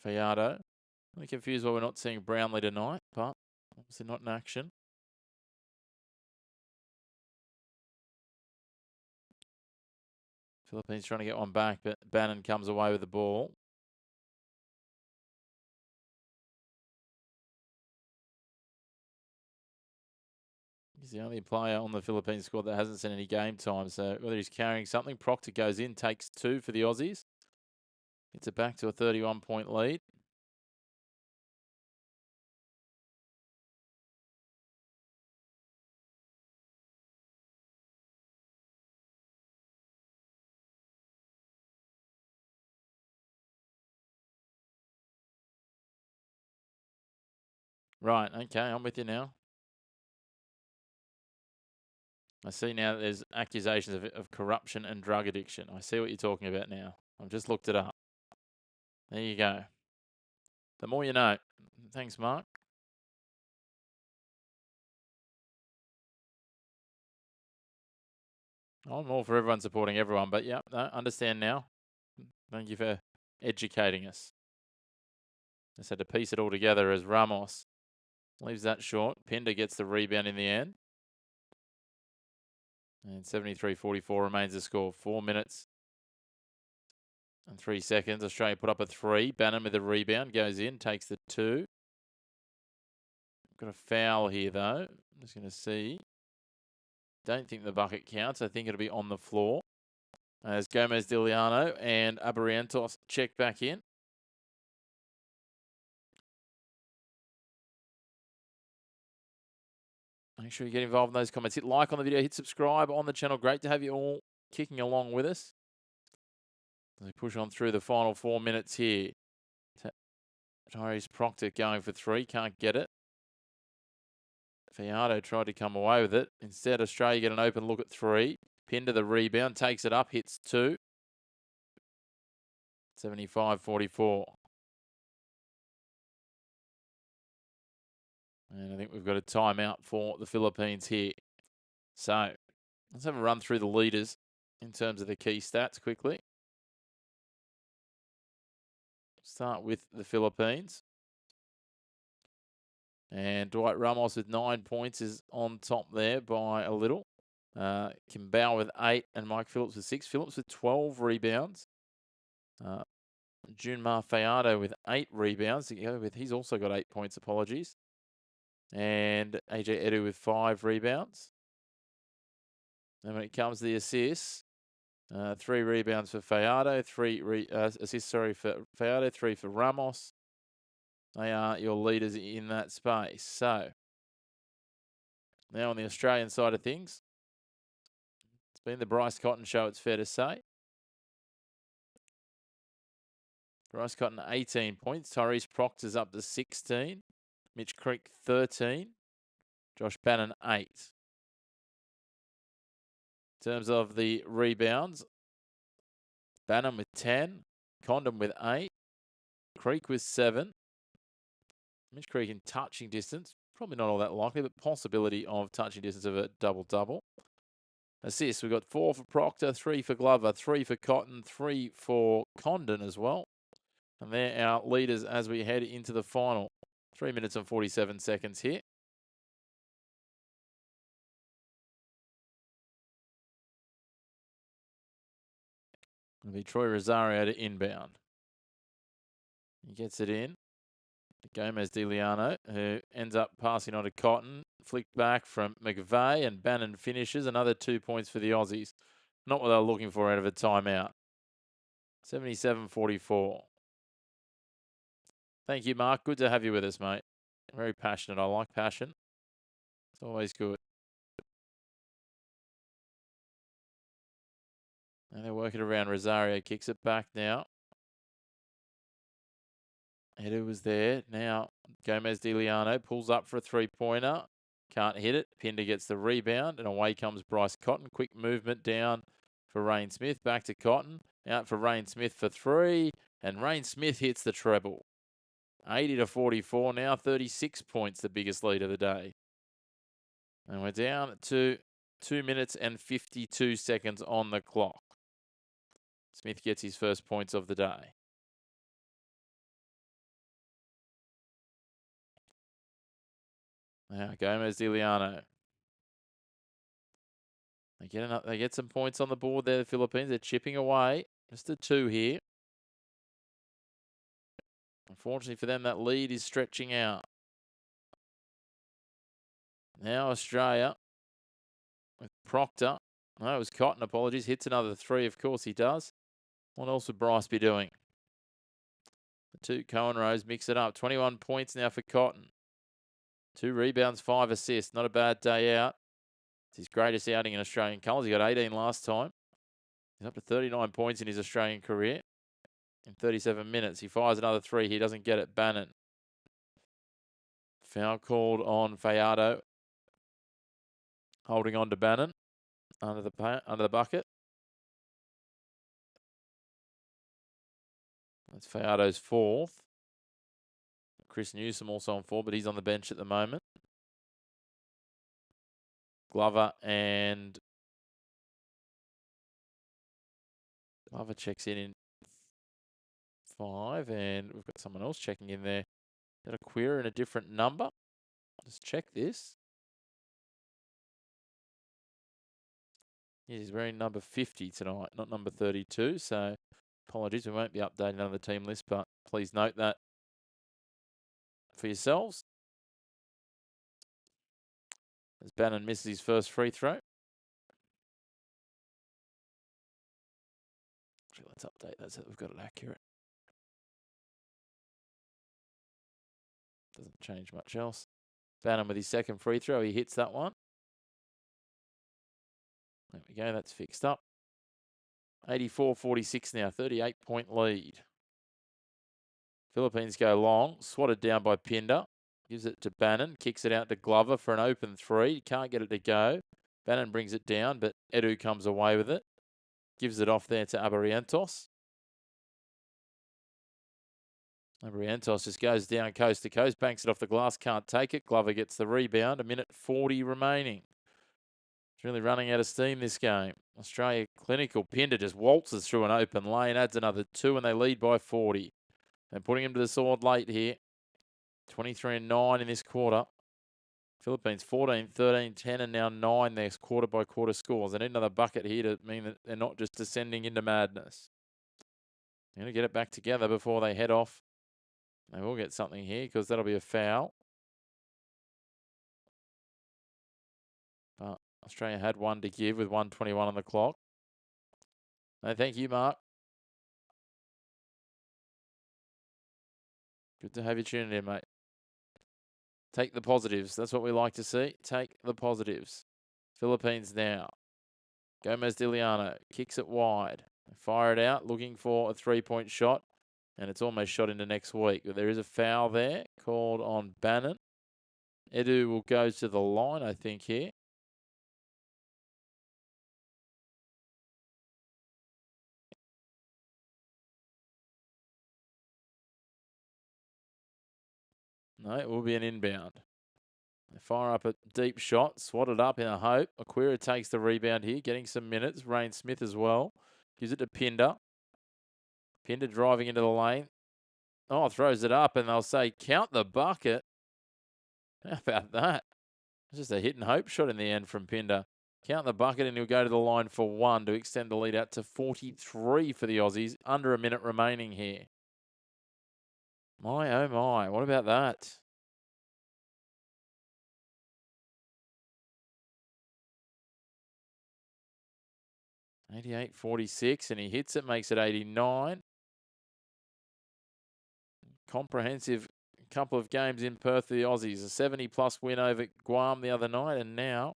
Fajardo. I'm confused why we're not seeing Brownlee tonight, but obviously not in action. Philippines trying to get one back, but Bannon comes away with the ball. He's the only player on the Philippines squad that hasn't seen any game time. So whether he's carrying something, Proctor goes in, takes 2 for the Aussies. Gets it back to a 31-point lead. Right, okay, I'm with you now. I see now that there's accusations of corruption and drug addiction. I see what you're talking about now. I've just looked it up. There you go. The more you know. Thanks, Mark. I'm all for everyone supporting everyone, but yeah, no, understand now. Thank you for educating us. Just had to piece it all together as Ramos leaves that short. Pinder gets the rebound in the end. And 73-44 remains the score. 4 minutes and 3 seconds. Australia put up a 3. Bannon with the rebound. Goes in. Takes the 2. Got a foul here, though. I'm just going to see. Don't think the bucket counts. I think it'll be on the floor. As Gomez Diliano and Abarientos check back in. Make sure you get involved in those comments. Hit like on the video. Hit subscribe on the channel. Great to have you all kicking along with us. As we push on through the final 4 minutes here. Tyrese Proctor going for 3. Can't get it. Fiado tried to come away with it. Instead, Australia get an open look at 3. Pinder the rebound. Takes it up. Hits 2. 75-44. And I think we've got a timeout for the Philippines here. So let's have a run through the leaders in terms of the key stats quickly. Start with the Philippines. And Dwight Ramos with 9 points is on top there by a little. Kimbao with 8 and Mike Phillips with 6. Phillips with 12 rebounds. Junmar Fayado with 8 rebounds to go with. He's also got 8 points, apologies. And AJ Edu with 5 rebounds. And when it comes to the assists, 3 rebounds for Fayado, 3 assists, for Fayado, 3 for Ramos. They are your leaders in that space. So, now on the Australian side of things, it's been the Bryce Cotton show, it's fair to say. Bryce Cotton, 18 points. Tyrese Proctor's up to 16. Mitch Creek, 13. Josh Bannon, 8. In terms of the rebounds, Bannon with 10. Condon with 8. Creek with 7. Mitch Creek in touching distance. Probably not all that likely, but possibility of touching distance of a double-double. Assists, we've got 4 for Proctor, 3 for Glover, 3 for Cotton, 3 for Condon as well. And they're our leaders as we head into the final. 3 minutes and 47 seconds here. It'll be Troy Rosario to inbound. He gets it in. Gomez Diliano, who ends up passing on to Cotton. Flicked back from McVeigh, and Bannon finishes. Another 2 points for the Aussies. Not what they were looking for out of a timeout. 77-44. Thank you, Mark. Good to have you with us, mate. Very passionate. I like passion. It's always good. And they're working around. Rosario kicks it back now. Edu was there. Now Gomez Diliano pulls up for a 3-pointer. Can't hit it. Pinder gets the rebound, and away comes Bryce Cotton. Quick movement down for Rain Smith. Back to Cotton. Out for Rain Smith for 3. And Rain Smith hits the treble. 80-44. Now 36 points, the biggest lead of the day. And we're down to 2 minutes and 52 seconds on the clock. Smith gets his first points of the day. Now Gomez Diliano. They get some points on the board there, the Philippines. They're chipping away. Just a 2 here. Unfortunately for them, that lead is stretching out. Now Australia with Proctor. No, it was Cotton, apologies. Hits another 3, of course he does. What else would Bryce be doing? The 2 Cohen rows mix it up. 21 points now for Cotton. 2 rebounds, 5 assists. Not a bad day out. It's his greatest outing in Australian colours. He got 18 last time. He's up to 39 points in his Australian career. In 37 minutes, he fires another 3. He doesn't get it. Bannon. Foul called on Fajardo. Holding on to Bannon under the bucket. That's Fajardo's 4th. Chris Newsom also on 4, but he's on the bench at the moment. Glover checks in 5, and we've got someone else checking in there. Got a query and a different number. Just check this. He's wearing number 50 tonight, not number 32. So apologies, we won't be updating on the team list, but please note that for yourselves. As Bannon misses his first free throw. Actually, let's update that so that we've got it accurate. Doesn't change much else. Bannon with his second free throw. He hits that one. There we go. That's fixed up. 84-46 now. 38-point lead. Philippines go long. Swatted down by Pinder. Gives it to Bannon. Kicks it out to Glover for an open 3. Can't get it to go. Bannon brings it down, but Edu comes away with it. Gives it off there to Abarientos. Abarientos just goes down coast to coast. Banks it off the glass. Can't take it. Glover gets the rebound. 1:40 remaining. It's really running out of steam, this game. Australia clinical. Pinder just waltzes through an open lane. Adds another 2, and they lead by 40. They're putting him to the sword late here. 23-9 in this quarter. Philippines 14, 13, 10, and now 9 their quarter-by-quarter scores. They need another bucket here to mean that they're not just descending into madness. They're going to get it back together before they head off. They will get something here because that'll be a foul. But Australia had 1 to give with 1:21 on the clock. No, thank you, Mark. Good to have you tuning in, mate. Take the positives. That's what we like to see. Take the positives. Philippines now. Gomez Diliano kicks it wide. Fire it out, looking for a 3-point shot. And it's almost shot into next week. But there is a foul there called on Bannon. Edu will go to the line, I think, here. No, it will be an inbound. They fire up a deep shot, swatted up in a hope. Aquira takes the rebound here, getting some minutes. Rain Smith as well. Gives it to Pinder. Pinder driving into the lane. Oh, throws it up, and they'll say, count the bucket. How about that? It's just a hit and hope shot in the end from Pinder. Count the bucket, and he'll go to the line for 1 to extend the lead out to 43 for the Aussies. Under a minute remaining here. My, oh my, what about that? $88.46, and he hits it, makes it 89. Comprehensive couple of games in Perth for the Aussies. A 70-plus win over Guam the other night, and now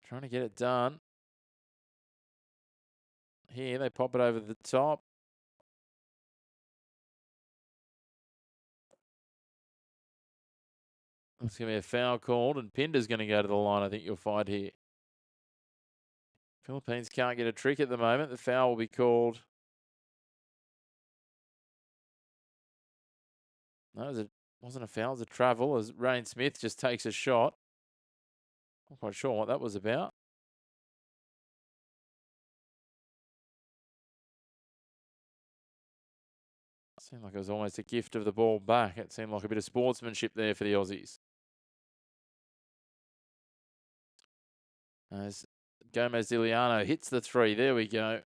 trying to get it done. Here, they pop it over the top. It's going to be a foul called, and Pinder's going to go to the line, I think you'll find here. Philippines can't get a trick at the moment. The foul will be called. No, it wasn't a foul. It was a travel as Rain Smith just takes a shot. Not quite sure what that was about. Seemed like it was almost a gift of the ball back. It seemed like a bit of sportsmanship there for the Aussies. As Gomez Iliano hits the 3. There we go.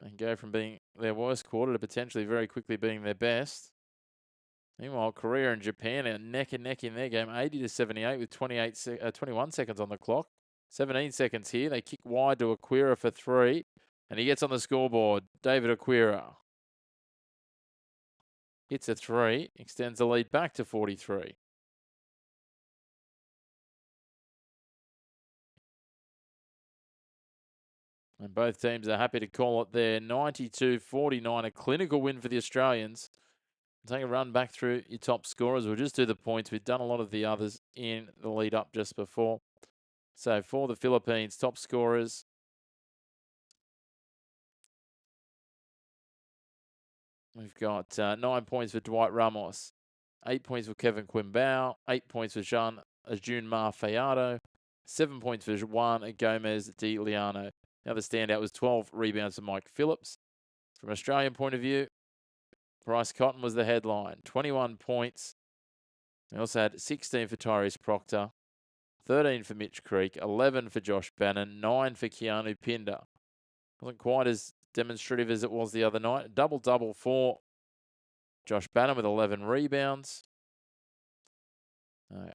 And go from being their worst quarter to potentially very quickly being their best. Meanwhile, Korea and Japan are neck and neck in their game, 80-78 with 21 seconds on the clock. 17 seconds here. They kick wide to Aquira for 3. And he gets on the scoreboard. David Aquira hits a 3, extends the lead back to 43. And both teams are happy to call it there. 92-49, a clinical win for the Australians. Take a run back through your top scorers. We'll just do the points. We've done a lot of the others in the lead up just before. So for the Philippines, top scorers. We've got 9 points for Dwight Ramos, 8 points for Kevin Quimbao, 8 points for Junmar Fayado, 7 points for Juan Gomez de Liano. Now the standout was 12 rebounds for Mike Phillips. From an Australian point of view, Bryce Cotton was the headline, 21 points. We also had 16 for Tyrese Proctor, 13 for Mitch Creek, 11 for Josh Bannon, 9 for Keanu Pinder. Wasn't quite as demonstrative as it was the other night. Double-double for Josh Bannon with 11 rebounds.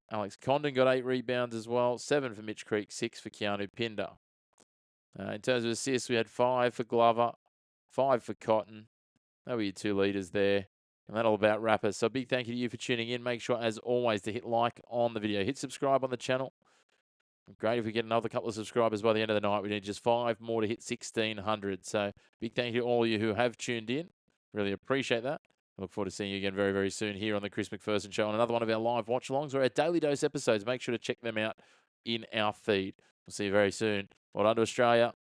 Alex Condon got 8 rebounds as well. 7 for Mitch Creek, 6 for Keanu Pinder. In terms of assists, we had 5 for Glover, 5 for Cotton. That were your 2 leaders there. And that'll about wrap us. So a big thank you to you for tuning in. Make sure, as always, to hit like on the video. Hit subscribe on the channel. Great if we get another couple of subscribers by the end of the night. We need just 5 more to hit 1,600. So big thank you to all of you who have tuned in. Really appreciate that. I look forward to seeing you again very, very soon here on the Chris McPherson Show on another one of our live watch-alongs or our Daily Dose episodes. Make sure to check them out in our feed. We'll see you very soon. Well done to Australia.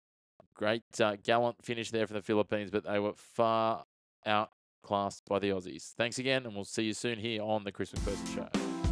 Great gallant finish there for the Philippines, but they were far outclassed by the Aussies. Thanks again, and we'll see you soon here on the Chris McPherson Show.